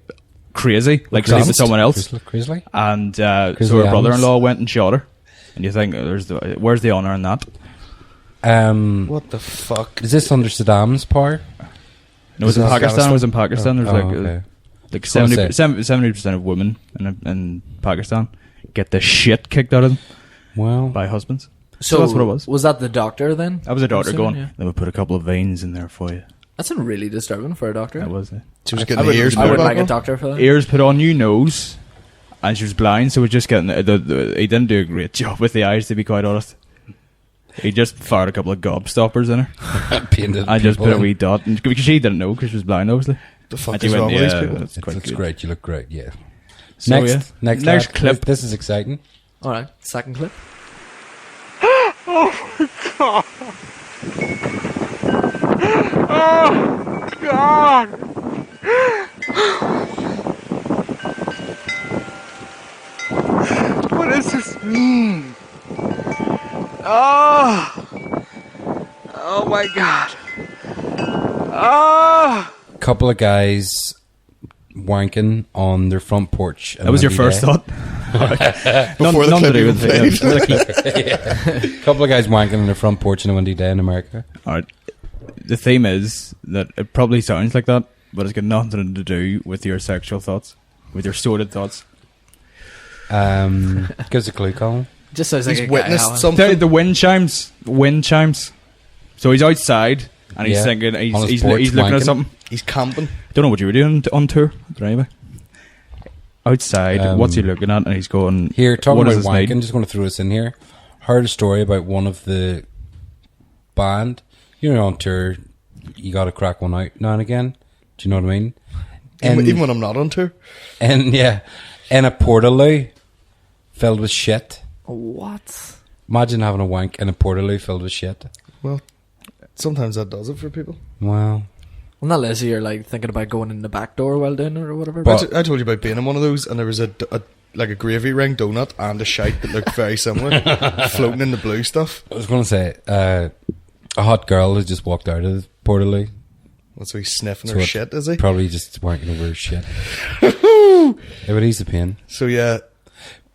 like sleep with someone else, Grizzly? and so Grizzly her Adams. brother-in-law went and shot her. And you think, where's the honor in that? What the fuck? Is this under Saddam's power? No, it was in Is it Pakistan. Afghanistan? It was in Pakistan. There's okay. like Just wanna say- 70% of women in Pakistan get the shit kicked out of them Well, by husbands. So that's what it was. Was that the doctor then? I was a doctor I'm going, assuming, yeah. let me put a couple of veins in there for you. That's really disturbing for a doctor. That was it. She was I getting would, the ears I put would back like a on? doctor for that. Ears put on, new nose, and she was blind, so we're just getting he didn't do a great job with the eyes, to be quite honest. He just fired a couple of gobstoppers in her. painted I just people put a in. wee dot, and, because she didn't know because she was blind, obviously. The fuck And she is went, wrong with these yeah, people? that's It quite looks good. great. You look great. Yeah. So, next, yeah. next, Next lad. clip. This is exciting. All right, second clip. What does this mean? Oh! Oh my god. Oh! Couple of guys wanking on their front porch. That was your first thought? Before the none to clip do even with played. it. Couple of guys wanking on their front porch on a windy day in America. Alright. The theme is that it probably sounds like that, but it's got nothing to do with your sexual thoughts, with your sordid thoughts. Give us a clue, Colin. Just sounds like He's a guy witnessed having- something. The wind chimes. Wind chimes. So he's outside and he's Yeah. thinking, On he's, his he's, porch he's looking wanking. at something. He's camping. Don't know what you were doing on tour, but anyway. Outside, what's he Um, looking at? And he's going, Here, talking what about does this wanking, mean? just going to throw this in here. Heard a story about one of the band. You know, on tour, you got to crack one out now and again. Do you know what I mean? Even when I'm not on tour. And yeah, in a portaloo filled with shit. What? Imagine having a wank in a portaloo filled with shit. Well, sometimes that does it for people. Well, Well, not unless you're like thinking about going in the back door while doing it or whatever. But- I told you about being in one of those, and there was a gravy ring donut and a shite that looked very similar, floating in the blue stuff. I was going to say, a hot girl has just walked out of the portally. What's he sniffing So her it- shit? Is he? Probably just wanking over her shit. It would ease the pain. So yeah,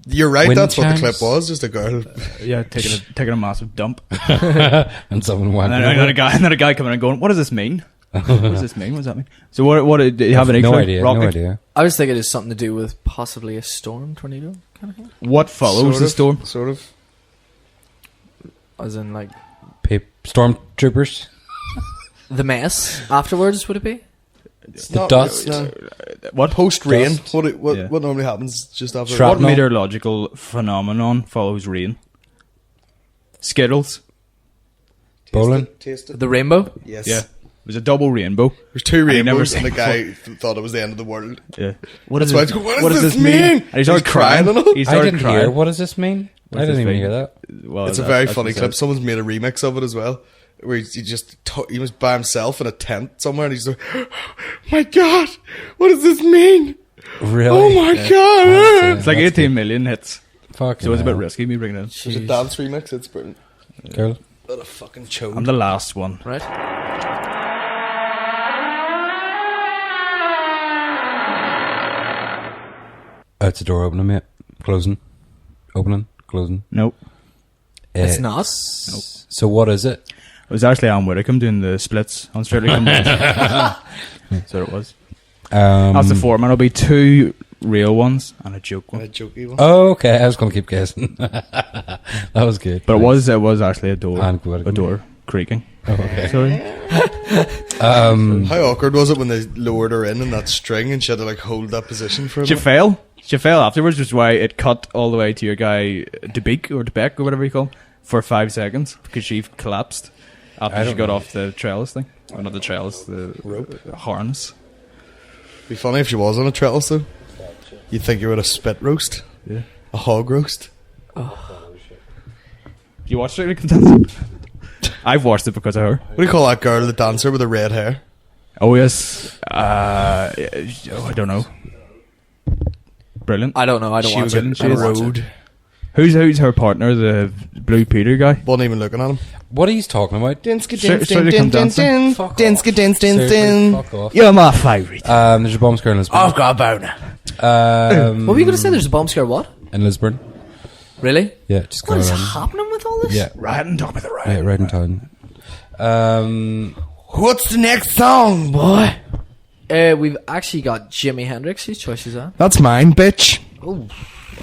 you're right. Wind That's what the chimes? clip was. Just a girl. Yeah, taking a massive dump, And someone and wanking then, over her. and then a guy coming in and going, "What does this mean? What does this mean? What does that mean?" So what do you have any No clue? idea. Rocky? No idea. I was thinking it's something to do with possibly a storm, tornado kind of thing. What follows the storm? Sort of. As in like Stormtroopers. the mess afterwards, would it be? The dust. What Post rain. Dust. What Yeah. normally happens just after Shrap- What No. meteorological phenomenon follows rain? Skittles. Bowling. Taste it. The rainbow. Yes. Yeah, it was a double rainbow. There's two I never rainbows, and the seen guy thought it was the end of the world. Yeah. What That's does why this, I go, what does this mean? And he started He's crying crying. and all. He I started didn't crying. hear. What does this mean? I What's didn't this even mean? hear that. Well, It's a that- very that's funny what clip. it Someone's made a remix of it as well, where he was by himself in a tent somewhere, and he's like, "My God, what does this mean? Really? Oh my God!" It's like 18 million hits. Fuck. So it's a bit risky me bringing it in. There's a dance remix. It's brilliant. Girl. What a fucking chode. I'm the last one. Right. It's a door opening, mate. Closing. Opening. Closing. Nope. It's not. Nope. So what is it? It was actually Alan Whitcomb doing the splits on Strictly Come Dancing. So it was. That's the format. It'll be 2 real ones and a joke A one. jokey one. Oh, okay. I was going to keep guessing. That was good. But it was actually a door. And Whitcomb. A door creaking. Oh, okay. Sorry. How awkward was it when they lowered her in that string and she had to like hold that position for a She minute? fell. She fell afterwards, which is why it cut all the way to your guy DeBeek or DeBeck or whatever you call him for 5 seconds because she collapsed I after she don't got know. off the trellis thing. Or not the trellis, the Rope. harness. Be funny if she was on a trellis though. You'd think you were at a spit roast, Yeah. a hog roast. You watched Strictly Come Dancing? I've watched it because of her. What do you call that girl, the dancer with the red hair? Oh yes. I don't know. Brilliant. I don't know. I don't She watch was it. in I don't a watch it. road. Who's her partner? The Blue Peter guy. Wasn't even looking at him. What are you talking about? Strictly Come Dancing. Fuck off. Seriously, Fuck off. You're my favourite. There's a bomb scare in Lisburn. got a boner. What What were you going to say? There's a bomb scare. What? In Lisburn. Really? Yeah, just What going is on. happening with all this? Yeah, Riding, talk about the ride. yeah, right in town. What's the next song, boy? We've actually got Jimi Hendrix. Whose choice is that? That's mine, bitch. Oh,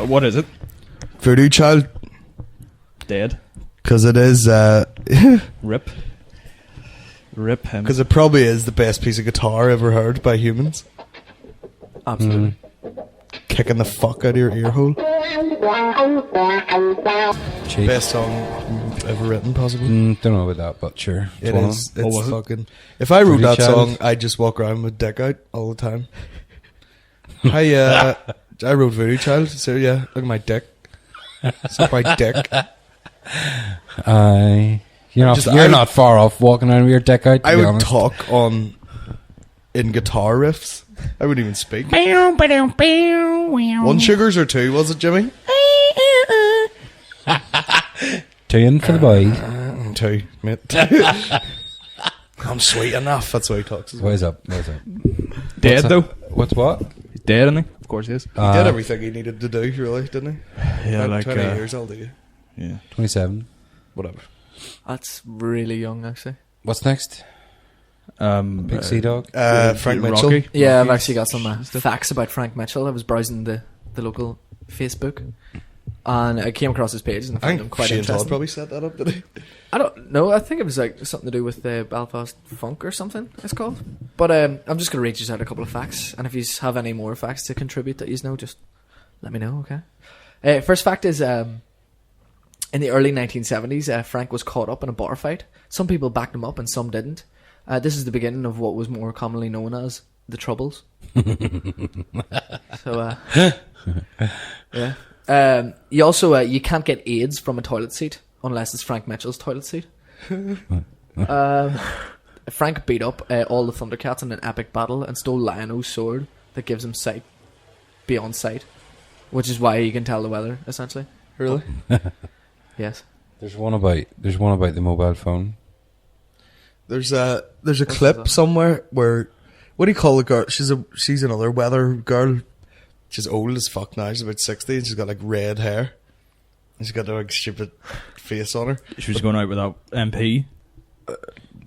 What is it? Voodoo Child, Dead. because it is, Rip. Rip him. because it probably is the best piece of guitar ever heard by humans. absolutely. Kicking the fuck out of your ear hole. Cheap. Best song ever written, possibly. Don't know about that, but sure. It's It one of is. them. It's was it? fucking. If I wrote Voodoo that Child. song, I'd just walk around with dick out all the time. I wrote Voodoo Child, so yeah, look at my dick. Suck my dick. You're not far off walking around with your dick out. To I be would honest. talk in guitar riffs. I wouldn't even speak. 1 sugars or 2, was it, Jimmy? 2 in for the boy. 2, mate. I'm sweet enough. That's why he talks. As well. What's up? What's up? Dead though. What's what? He's dead, isn't he? Of course he is. He did everything he needed to do, really, didn't he? Yeah, About like 20 years, I'll do you. yeah. 27. Whatever. That's really young, actually. What's next? Big Sea Dog. Frank Mitchell. Rocky. Yeah, I've actually got some facts about Frank Mitchell. I was browsing the local Facebook, and I came across his page and I I found him think quite Shane Todd interesting. probably set that up, did he? I don't know. I think it was like something to do with the Belfast Funk or something. It's called. But I'm just going to read you out a couple of facts, and if you have any more facts to contribute that you know, just let me know. Okay. First fact is, in the early 1970s, Frank was caught up in a bar fight. Some people backed him up, and some didn't. This is the beginning of what was more commonly known as the Troubles. So, yeah. You also you can't get AIDS from a toilet seat unless it's Frank Mitchell's toilet seat. Frank beat up all the Thundercats in an epic battle and stole Lion-O's sword that gives him sight beyond sight, which is why he can tell the weather, essentially. Really? Yes. There's one about the mobile phone. There's a clip somewhere where, what do you call the girl? She's another weather girl. She's old as fuck now. She's about 60 and she's got like red hair. And she's got a like stupid face on her. She was going out without MP.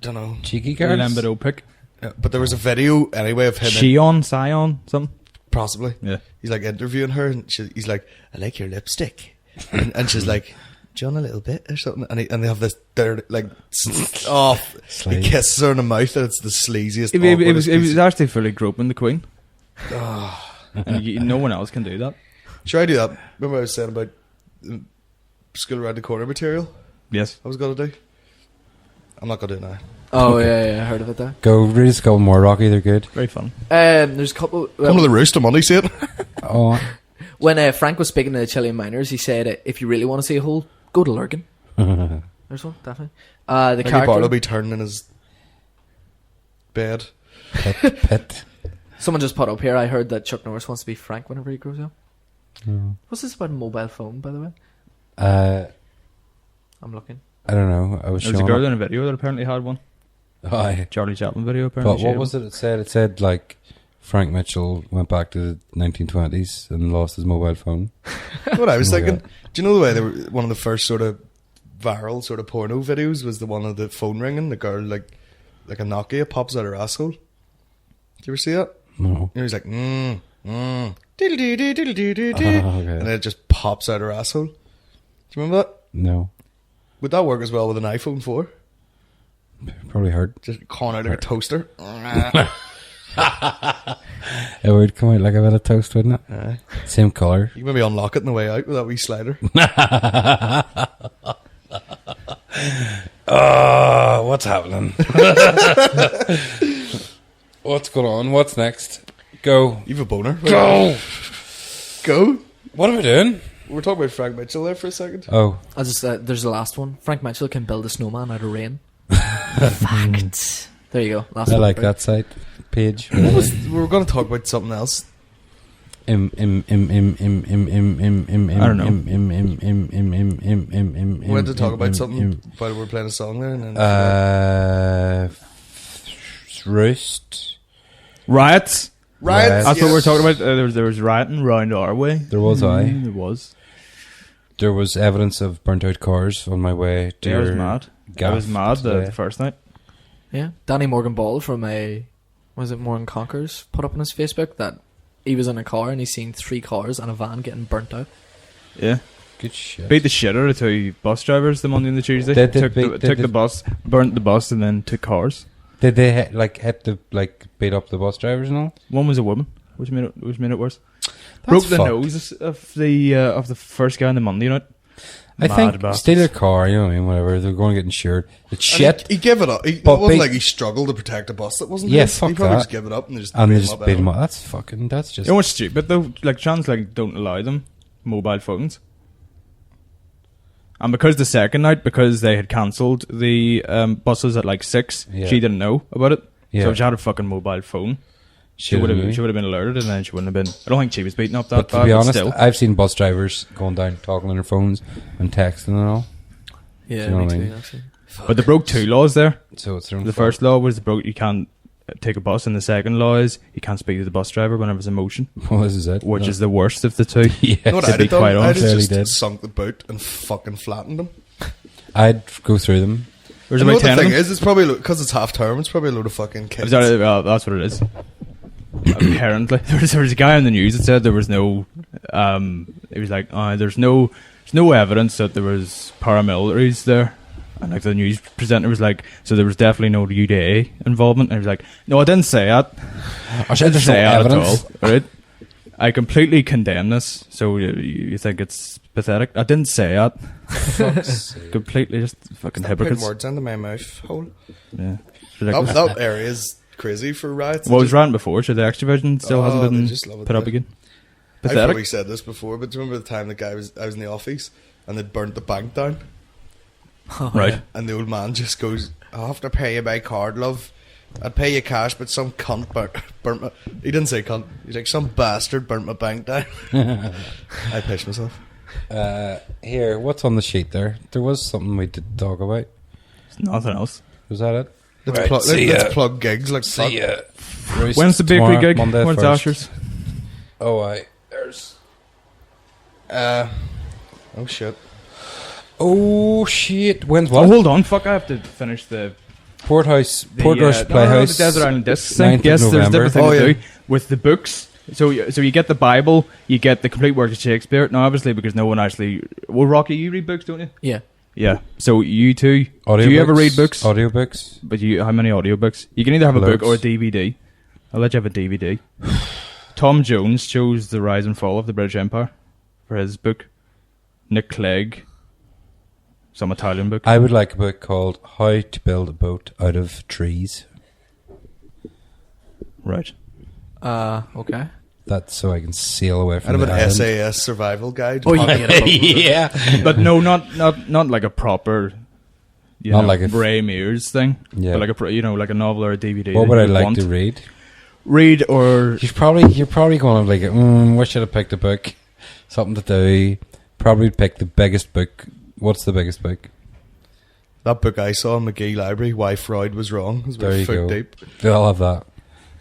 Don't know. Cheeky girls. Lambedo pick. Yeah, but there was a video anyway of him. Sion, something. Possibly. Yeah. He's like interviewing her and he's like, I like your lipstick. and she's like, do you want a little bit or something? And they have this, they're like, he kisses her in the mouth and it's the sleaziest. It was actually fully groping the Queen. And no one else can do that. Should I do that? Remember I was saying about school around the corner material? Yes. I was going to do. I'm not going to do it now. Oh, yeah, I heard of it there. Go read a couple more, Rocky. They're good. Very fun. There's a couple... Come to the roost on Monday, see it? Oh, When Frank was speaking to the Chilean miners, he said, if you really want to see a hole, go to Lurgan. There's one, definitely. The Maybe character... Bart will be turning in his bed. pet. Someone just put up here, I heard that Chuck Norris wants to be Frank whenever he grows up. What's this about a mobile phone, by the way? I'm looking. I don't know. I was There was a showing girl it. in a video that apparently had one. Aye. Charlie Chaplin video, apparently. But what was it said? It said, like, Frank Mitchell went back to the 1920s and lost his mobile phone. What I was Oh my thinking, God. do you know the way they were, one of the first sort of viral sort of porno videos was the one of the phone ringing, the girl like a Nokia pops out her asshole. Did you ever see that? No. And he's like, diddle-dee-dee-diddle-dee-dee-dee. Okay. And then it just pops out her asshole. Do you remember that? No. Would that work as well with an iPhone 4? Probably hurt. Just calling out like a toaster. It would come out like a bit of toast, wouldn't it? Aye. Same colour. You can maybe unlock it on the way out with that wee slider. What's happening? What's going on? What's next? Go. You've a boner. Go. Go. What are we doing? We were talking about Frank Mitchell there for a second. Oh. I just there's the last one. Frank Mitchell can build a snowman out of rain. Fact. There you go. Last I one. like that site page. We were going to talk about something else. I don't We wanted to talk about something while we were playing a song there. And then Roost. Riots. Riots. That's what yes. we're talking about. There was rioting round our way. There was There was. There was evidence of burnt out cars on my way to Yeah, I was your mad. I gaff was mad today. the first night. Yeah. Danny Morgan Ball from Morgan Conquers put up on his Facebook that he was in a car and he's seen 3 cars and a van getting burnt out. Yeah. Good shit. Beat the shit out of 2 bus drivers the Monday and the Tuesday. They did took the bus, burnt the bus, and then took cars. Did they hit to beat up the bus drivers and all? One was a woman, which made it worse. Broke the fucked. nose of the first guy on the Monday night. I Mad think bastards. steal their car, you know what I mean, whatever. They're going to get insured. It's shit. He gave it up. It But wasn't big- like he struggled to protect a bus that wasn't Yeah, his. fuck He probably that. just gave it up and they just And beat they him just up beat them anyway. up. That's just... You know what's stupid though? Like trans don't allow them mobile phones. And because the second night, because they had cancelled the buses at like 6, Yeah. she didn't know about it. Yeah. So if she had a fucking mobile phone, she Should've would been. have been alerted, and then she wouldn't have been. I don't think she was beaten up that But bad. to be honest, still. I've seen bus drivers going down, talking on their phones and texting and all. Yeah, Do you know me what I too, mean? actually. But they broke 2 laws there. So it's their own The fault. first law was you can't take a bus, and the second law is you can't speak to the bus driver whenever there's a motion, Well, this is it. which No. is the worst of the 2. Yeah. You know what To I'd be have done? quite I'd honest, have really just did. sunk the boot and fucking flattened them. I'd go through them. There's You know about what the 10 of thing them. is? It's probably because it's half term. It's probably a load of fucking kids. That's what it is. Apparently, there was a guy on the news that said there was no. He was like, "There's no evidence that there was paramilitaries there." And like the news presenter was like, "So there was definitely no UDA involvement." And he was like, "No, I didn't say that. I said there's no say that evidence. at all. Right? I completely condemn this. So you think it's pathetic? I didn't say that. Fuck's sake. Completely just fucking Putting hypocrites. words into my mouth hole. Yeah. It's That, ridiculous. that area is crazy for riots. What was ran before? So the Activision still Oh, hasn't they been just love it put up there. again. I've probably Pathetic. said this before, but do you remember the time I was in the office and they'd burnt the bank down? Right. And the old man just goes, "I'll have to pay you by card, love. I'd pay you cash, but some cunt burnt my..." He didn't say cunt. He's like, "Some bastard burnt my bank down." I pissed myself. Here, what's on the sheet there? There was something we did talk about. Nothing else. Was that it? Let's plug gigs like fuck. See ya. Roast When's the bakery tomorrow, gig? Monday When's 1st. Asher's? Oh, there's... Oh shit. Oh, shit. When's what? Oh, hold on. Fuck, I have to finish the... Portrush No, Playhouse. the Desert Island Discs thing. 9th of Yes, there's November. different things Oh, to yeah. do with the books. So you get the Bible, you get the complete works of Shakespeare. Now, obviously, because no one actually... Well, Rocky, you read books, don't you? Yeah. Yeah. So you two... Audiobooks. Do you ever read books? Audiobooks. But how many audiobooks? You can either have a book Loads. or a DVD. I'll let you have a DVD. Tom Jones chose The Rise and Fall of the British Empire for his book. Nick Clegg, some Italian book. I would like a book called How to Build a Boat Out of Trees. Right. Okay. That's so I can sail away Out from of the an island. SAS survival guide. Oh, you can get a boat. Yeah. But no, not like a proper, Not like a Ray Mears thing. Yeah. But like like a novel or a DVD. What that would I you like want. to read? Read or You're probably going to like, where should I pick the book? Something to do. Probably pick the biggest book. What's the biggest book? That book I saw in McGee Library, Why Freud Was Wrong. It was There very you go. foot deep. They'll have that.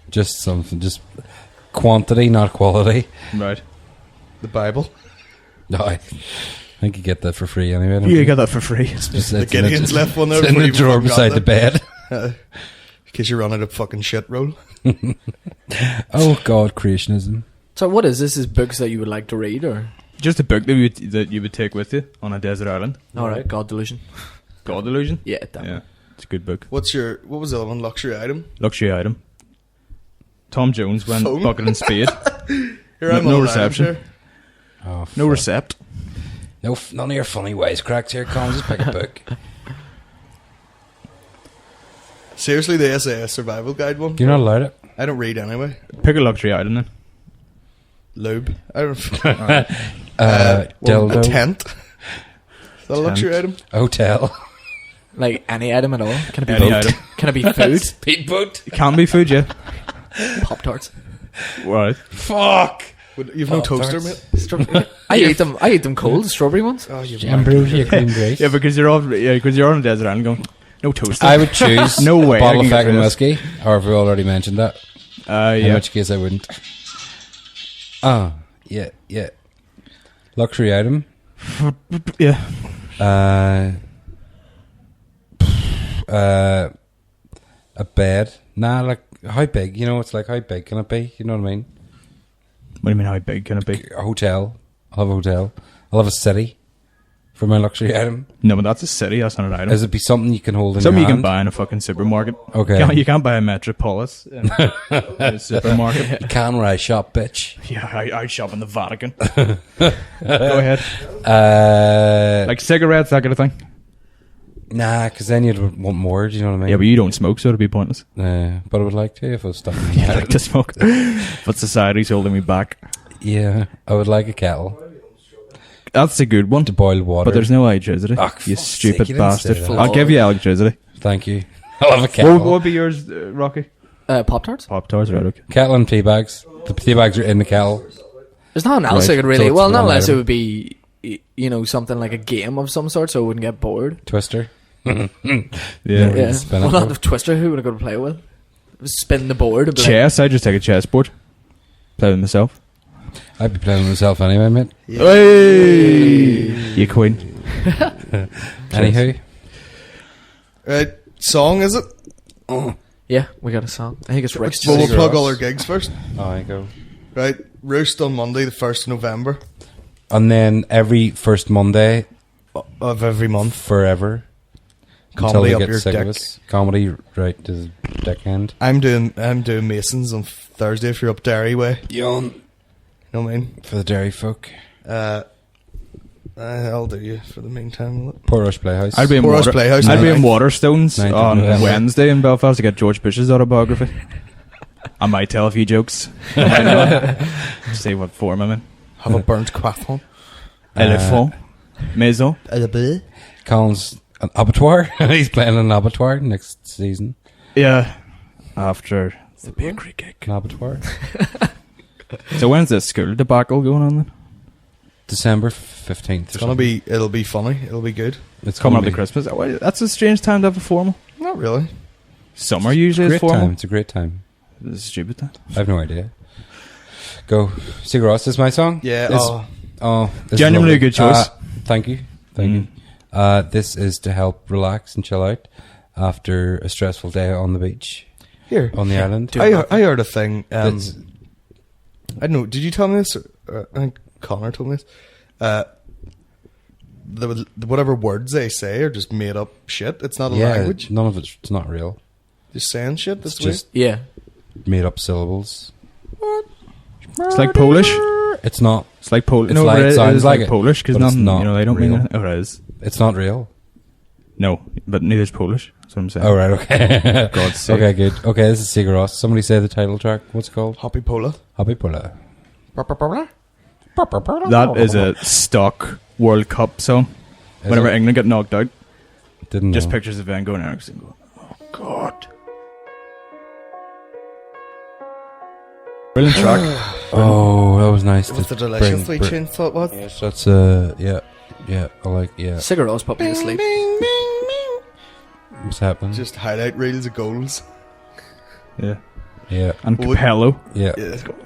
Just something. Just quantity, not quality. right. The Bible. No, I think you get that for free anyway. don't You get that for free. It's just- The it's in Gideon's left one there. It's in before the you drawer fucking got beside the there. bed. In case you run out of fucking shit roll. Oh God, creationism. So what is this? Is books that you would like to read, or Just a book that you would take with you on a desert island. all right, God Delusion? God Illusion. Yeah, that Yeah, one. it's a good book. What was the other one? Luxury item? Luxury item. Tom Jones went Phone? bucket and spade. Here I'm No on reception. Here. Oh, No fuck. recept. No, none of your funny wisecracks here. Come on, just pick a book. Seriously, the SAS survival guide one? You're not allowed it. I don't read anyway. Pick a luxury item then. Lube. I don't. Dildo. A tent. Is that a luxury item? Hotel. Like any item at all? Can it be Any boat? item. Can it be food? Speedboat. It can be food, yeah. Pop tarts. Right. Fuck. You've no toaster, Pop-Tarts. mate? I ate them. I ate them cold. Strawberry ones. Oh, you Ambrosia cream grace. Yeah, because you're on a desert island going, no toaster. I would choose No way, a bottle I of can get fucking this. whiskey, or have we already mentioned that? In yeah. which case I wouldn't. Yeah. Luxury item. Yeah. A bed. Nah, like how big? You know, it's like how big can it be? You know what I mean? What do you mean, how big can it be? A hotel. I'll have a hotel. I'll have a city for my luxury item. No, but that's a city, that's not an item. Is it be something you can hold in Something you your can hand? buy in a fucking supermarket. Okay. You can't buy a Metropolis in a supermarket. You can where I shop, bitch. Yeah, I shop in the Vatican. Go ahead. Like cigarettes, that kind of thing. Nah, because then you'd want more. Do you know what I mean? Yeah, but you don't smoke, so it'd be pointless. But I would like to if I was stuck. Yeah, I like to smoke. But society's holding me back. Yeah, I would like a kettle That's a good one. to boil water. But there's no electricity. Oh, You fuck's stupid sake, you didn't bastard. say that. I'll give you electricity. Thank you. I'll have a kettle. What would be yours, Rocky? Pop tarts. Pop tarts, right? Okay. Kettle and tea bags. The tea bags are in the kettle. There's nothing else Right, I could so really. it's Well, not one unless it item. would be, something like a game of some sort, so I wouldn't get bored. Twister. Yeah. Yeah. spin it, Well, though. not the Twister. Who would I go to play with? Spin the board. And be like, Chess, I just take a chessboard. Play with myself. I'd be playing with myself anyway, mate. Hey! You queen. Anywho. Right, song is it? yeah, we got a song. I think it's Rick's. Well, we'll Sigur plug Rós. all our gigs first. Oh, I go. Right, Roost on Monday, the 1st of November And then every first Monday of every month. forever. Comedy until up we get your sick of dick. us. Comedy right to the dick end. I'm doing Masons on Thursday if you're up Derry way. Yawn. You know what I mean? For the dairy folk. I'll do you for the meantime. will it? Portrush Playhouse. I'd be in, Portrush Playhouse, I'd be in 9th. Waterstones 9th of on November. Wednesday in Belfast to get George Bush's autobiography. I might tell a few jokes. I might not. See what form I'm in. Have a burnt quaffon. Elephant. Maison. Colin's An abattoir? He's playing an abattoir next season. Yeah. After the bakery gig. An abattoir. So when's this school debacle going on then? December 15th. It'll be funny. It'll be good. It's Coming gonna up to Christmas. Oh, wait, that's a strange time to have a formal. Not really. Summer usually is Great formal. time. It's a great time. This is stupid then. I have no idea. Go. Sigur Rós is my song? Yeah. This is Genuinely lovely. a good choice. Thank you. Thank you. This is to help relax and chill out after a stressful day on the beach Here. on the island. I heard a thing. That's- I don't know. Did you tell me this? I think Connor told me this. Whatever words they say are just made up shit. It's not a language. None of it's not real. Just saying shit. That's It's just Yeah. made up syllables. It's like Polish. It's not. It's like Polish. It's No, like- it sounds is like like it, Polish because but it's none. not You know, they don't mean real. it. Oh, it is. It's not real. No, but neither is Polish. That's what I'm saying. Oh right. Okay. God's sake. Okay. Good. Okay. This is Sigur Rós. Somebody say the title track. What's it called? Happy Pola. Happy Pulla. That is a stock World Cup song. Is Whenever it? England get knocked out, Didn't just know. pictures of Van Gogh and Ericsson going, "Oh God." Brilliant track. Oh, that was nice. It was to the delicious bring- sweet tune thought was. Yes, that's yeah. I like Sigur Rós put me to sleep. What's happening? Just highlight reels of goals. Yeah. Yeah, And Well, Capello. yeah,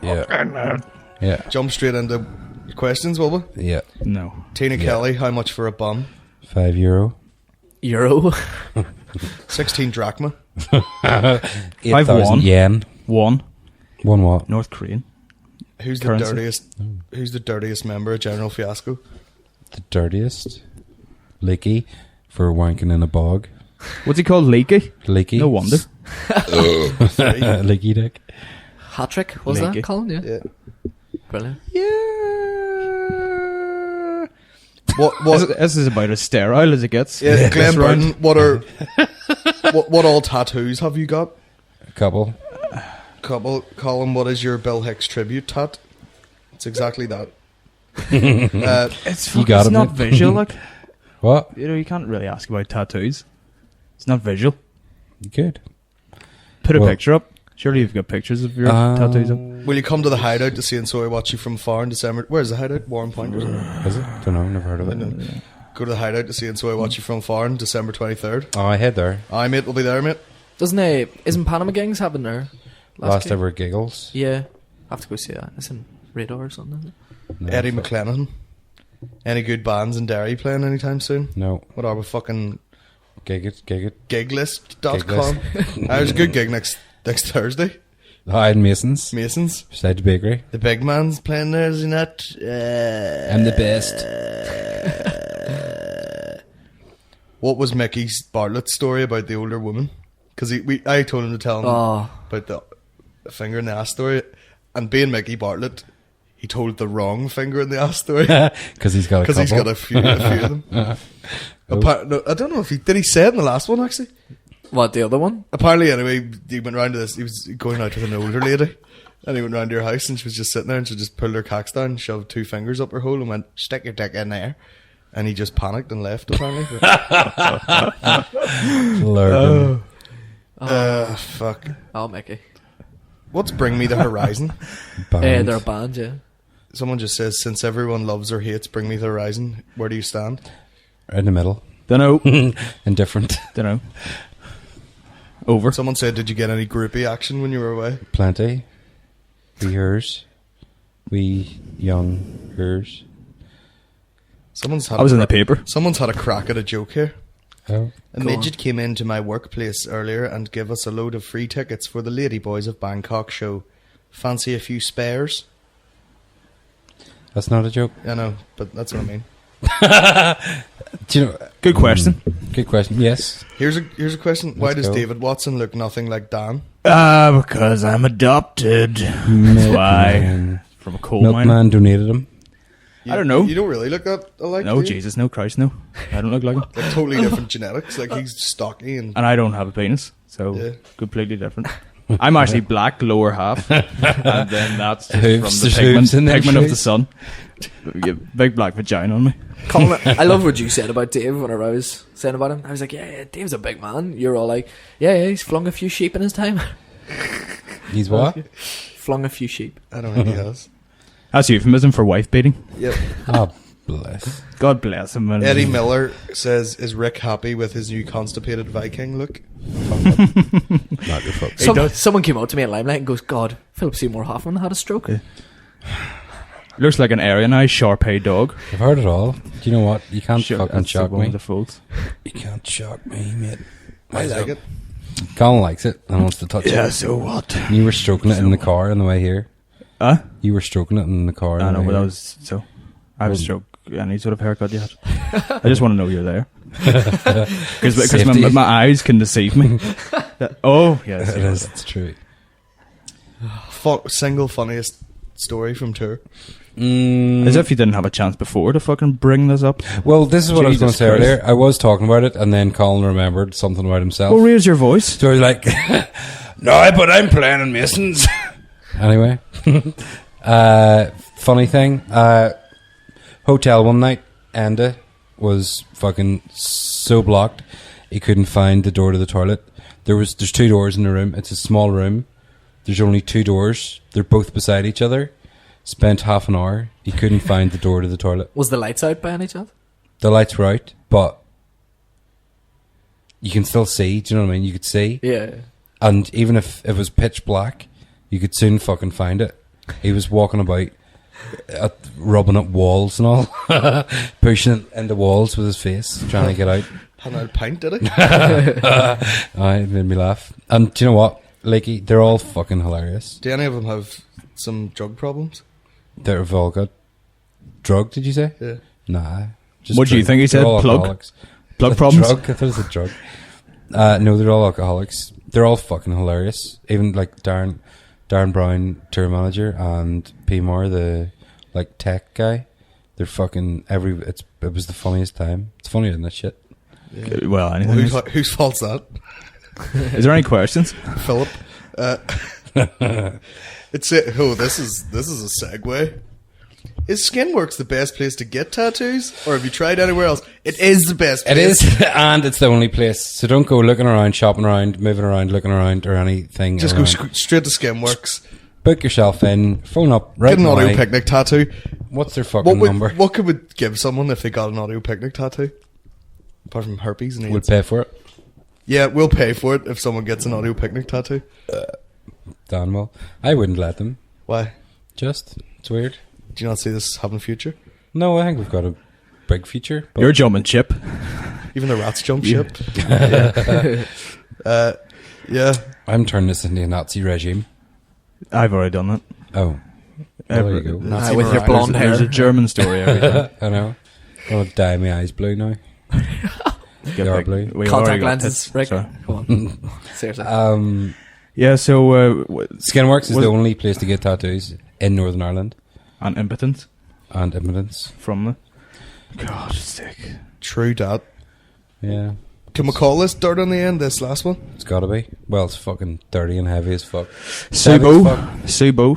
Yeah. yeah, Jump straight into questions, will we? yeah. No. Tina Kelly, how much for a bum? €5. Euro. 16 drachma. 8,000 yen. One. One what? North Korean. Who's the Currency. dirtiest? Who's the dirtiest member of General Fiasco? The dirtiest. Leaky for wanking in a bog. What's he called? Leaky? Leaky. No wonder. Leaky dick. Hat trick, was Leaky. that, Colin? Yeah. Yeah. Brilliant. What? This is about as sterile as it gets. Yeah, Glenn This round. Burton. What all tattoos have you got? A couple. Colin, what is your Bill Hicks tribute tat? It's exactly that. It's, You got it's it, not mate. visual. Like, What? you know, you can't really ask about tattoos. It's not visual. You could. Put a Well- picture up. Surely you've got pictures of your tattoos up. Will you come to the hideout to see and so I watch you from far in December? Where's the hideout? Warren Point, isn't it? Is it? Don't know. Never heard of I it. know. Go to the hideout to see and so I watch you from far on December 23rd. Oh, I head there. Aye, mate, we'll be there, mate. Isn't Panama Gangs happening there? Last gig? ever giggles. Yeah. I have to go see that. It's in Radar or something, isn't it? No, Eddie fuck. McLennan. Any good bands in Derry playing anytime soon? No. What are we fucking Gig it. giglist.com? Giglist. There's a good gig next Thursday. Hi, and Masons. Masons. Beside the bakery. The big man's playing there, is he not? I'm the best. What was Mickey Bartlett's story about the older woman? Because I told him to tell him Oh. about the finger in the ass story. And being Mickey Bartlett, he told the wrong finger in the ass story. Because he's got a couple. Because he's got a few of them. No, I don't know if did he say it in the last one, actually? What, the other one? Apparently, anyway, he went round to this. He was going out with an older lady, and he went round to her house, and she was just sitting there, and she just pulled her cocks down, shoved 2 fingers up her hole, and went, "Stick your dick in there." And he just panicked and left. Apparently, Lurgan. fuck. Oh, Mickey. What's Bring Me the Horizon? Band. They're a band, yeah. Someone just says, "Since everyone loves or hates Bring Me the Horizon, where do you stand?" In the middle. Dunno. Indifferent. Dunno. Over. Someone said, "Did you get any groupie action when you were away?" Plenty. We hers. We young hers. Someone's I was in the paper. Someone's had a crack at a joke here. Oh. A midget came into my workplace earlier and gave us a load of free tickets for the Ladyboys of Bangkok show. Fancy a few spares? That's not a joke. I know, but that's what I mean. Do you know? Good question. Good question. Yes. Here's a question. Why Let's does go. David Watson look nothing like Dan? Because I'm adopted. That's why. From a coal mine. Milkman donated him. I don't know. You don't really look that alike. No, do you? Jesus, no, Christ, no. I don't look like him. Like totally different genetics. Like he's stocky and And I don't have a penis, so Yeah. completely different. I'm actually black lower half, and then that's just Hooves, from there's the hooves in them pigment of the shoes. sun. Big black vagina on me. Colin, I love what you said about Dave whenever I was saying about him. I was like, yeah, Dave's a big man. You're all like, yeah, he's flung a few sheep in his time. He's what? Flung a few sheep. I don't think he has. That's euphemism for wife beating. Yep. Oh, bless. God bless him. Man. Eddie Miller says, "Is Rick happy with his new constipated Viking look?" Not your fault. Someone came out to me at Limelight and goes, God, Philip Seymour Hoffman had a stroke. Yeah. Looks like an Aryanized Shar-Pei dog. I've heard it all. Do you know what? You can't fucking That's shock one of me. the folds. You can't shock me, mate. I like it. Colin likes it and wants to touch it. so what? You were stroking it in the car on the way here. Huh? You were stroking it in the car. I on the know, way but that here. was so. I have a stroke. Any sort of haircut you had? I just want to know you're there. Because Safety. my eyes can deceive me. Oh, yes. It is. It's true. Single funniest story from tour. As if you didn't have a chance before to fucking bring this up. Well, this is what I was going to Jesus say Christ. earlier. I was talking about it, and then Colin remembered something about himself. Well, raise your voice. So he's like, no, but I'm playing in Masons. Anyway, funny thing, hotel one night, Enda was fucking so blocked, he couldn't find the door to the toilet. There's two doors in the room. It's a small room. There's only two doors. They're both beside each other. Spent half an hour. He couldn't find the door to the toilet. Was the lights out by any chance? The lights were out, but you can still see. Do you know what I mean? You could see. Yeah. And even if it was pitch black, you could soon fucking find it. He was walking about, rubbing up walls and all, pushing it into walls with his face, trying to get out. Had out a pint, did he? It made me laugh. And do you know what? Lakey, they're all fucking hilarious. Do any of them have some drug problems? They've all got drug, did you say? Yeah. Nah. What do you think he They're said? all Plug? alcoholics. Plug problems? Drug? I thought it was a drug. No, they're all alcoholics. They're all fucking hilarious. Even like Darren Brown, tour manager, and P. Moore, the like tech guy. They're fucking it was the funniest time. It's funnier than this shit. Yeah. Well, anything. Whose fault's that? Is there any questions? Philip. This is a segue. Is Skinworks the best place to get tattoos, or have you tried anywhere else? It is the best place. It is, and it's the only place. So don't go looking around, shopping around, moving around, looking around, or anything. Just around. go straight to Skinworks. Book yourself in, phone up, right Get an now. audio picnic tattoo. What's their fucking number? What could we give someone if they got an audio picnic tattoo? Apart from herpes and We'll AIDS. pay for it. Yeah, we'll pay for it if someone gets an audio picnic tattoo. Dan will. I wouldn't let them. Why? It's weird. Do you not see this having a future? No, I think we've got a big future. but- You're jumping ship. Even the rats jump Yeah. ship. Yeah. I'm turning this into a Nazi regime. I've already done that. Oh. Well, there you go. Nazi with your marauders. blonde There's a hair. German story. Every time. I know. I'm going to dye my eyes blue now. Get are back- blue. we already Contact got lenses, tits. Rick. Sorry. Come on. Seriously. Yeah, so Skinworks is Was- the only place to get tattoos in Northern Ireland. and impotence And impotence. from the God's sake. True dat. Yeah. Can we call this dirt on the end, this last one? It's gotta be. Well, it's fucking dirty and heavy as fuck. Subo.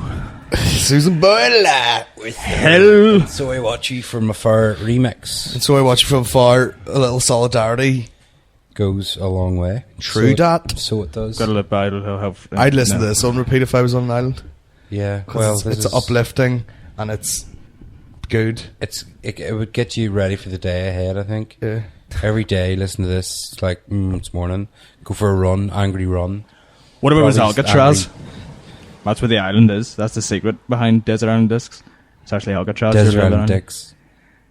Susan Boyle with Hell. So I watch you from afar remix. And so I watch from far, a little solidarity. Goes a long way. True dat. So it does. Got to live by it. He'll have. I'd listen no. to this on repeat if I was on an island. Yeah. 'Cause Well, it's uplifting and it's good. It would get you ready for the day ahead, I think. Yeah. Every day, listen to this. It's like, it's morning. Go for a run, angry run. What about Robbie's Alcatraz? angry. That's where the island is. That's the secret behind Desert Island Discs. It's actually Alcatraz. Desert There's Island Island. dicks.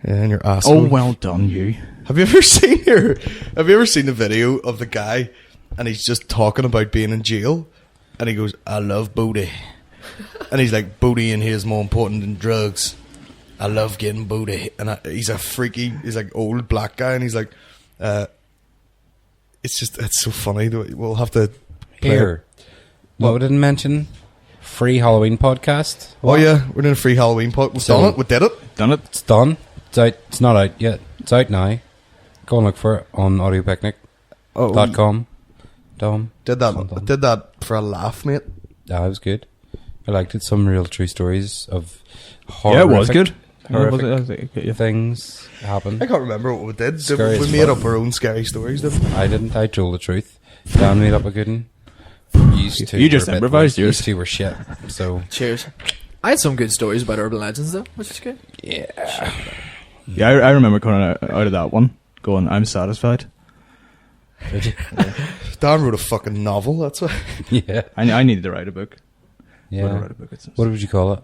Yeah, and your asshole. Oh, well done, you. Have you ever seen the video of the guy and he's just talking about being in jail and he goes, I love booty. And he's like, booty in here is more important than drugs. I love getting booty. And he's a freaky, he's like old black guy and he's like, it's so funny. We'll have to play Here. What we didn't mention? Free Halloween podcast. Oh yeah, we're doing a free Halloween pod. We've So- done it. We did it. Done it. It's done. It's out. It's not out yet. It's out now. Go and look for it on audiopicnic.com. Dom. Did that for a laugh, mate. Yeah, it was good. I liked it. Some real true stories of Yeah, it was good. horrific things happen. I can't remember what we did. Scary We as made fuck. up our own scary stories, didn't we? I didn't. I told the truth. Dan made up a good one. You You two just were a bit improvised worse. yours. You two were shit. So Cheers. I had some good stories about urban legends though, which is good. yeah. Yeah, I remember coming out of that one going, I'm satisfied. Dan wrote a fucking novel, that's why. Yeah. I needed to write a book. Would Yeah. write a book. What would you call it?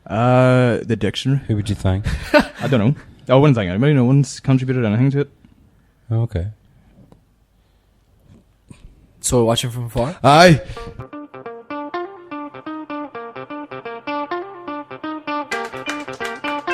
The dictionary. Who would you thank? I don't know. I wouldn't thank anybody. No one's contributed anything to it. Okay. So we're watching from afar. Aye.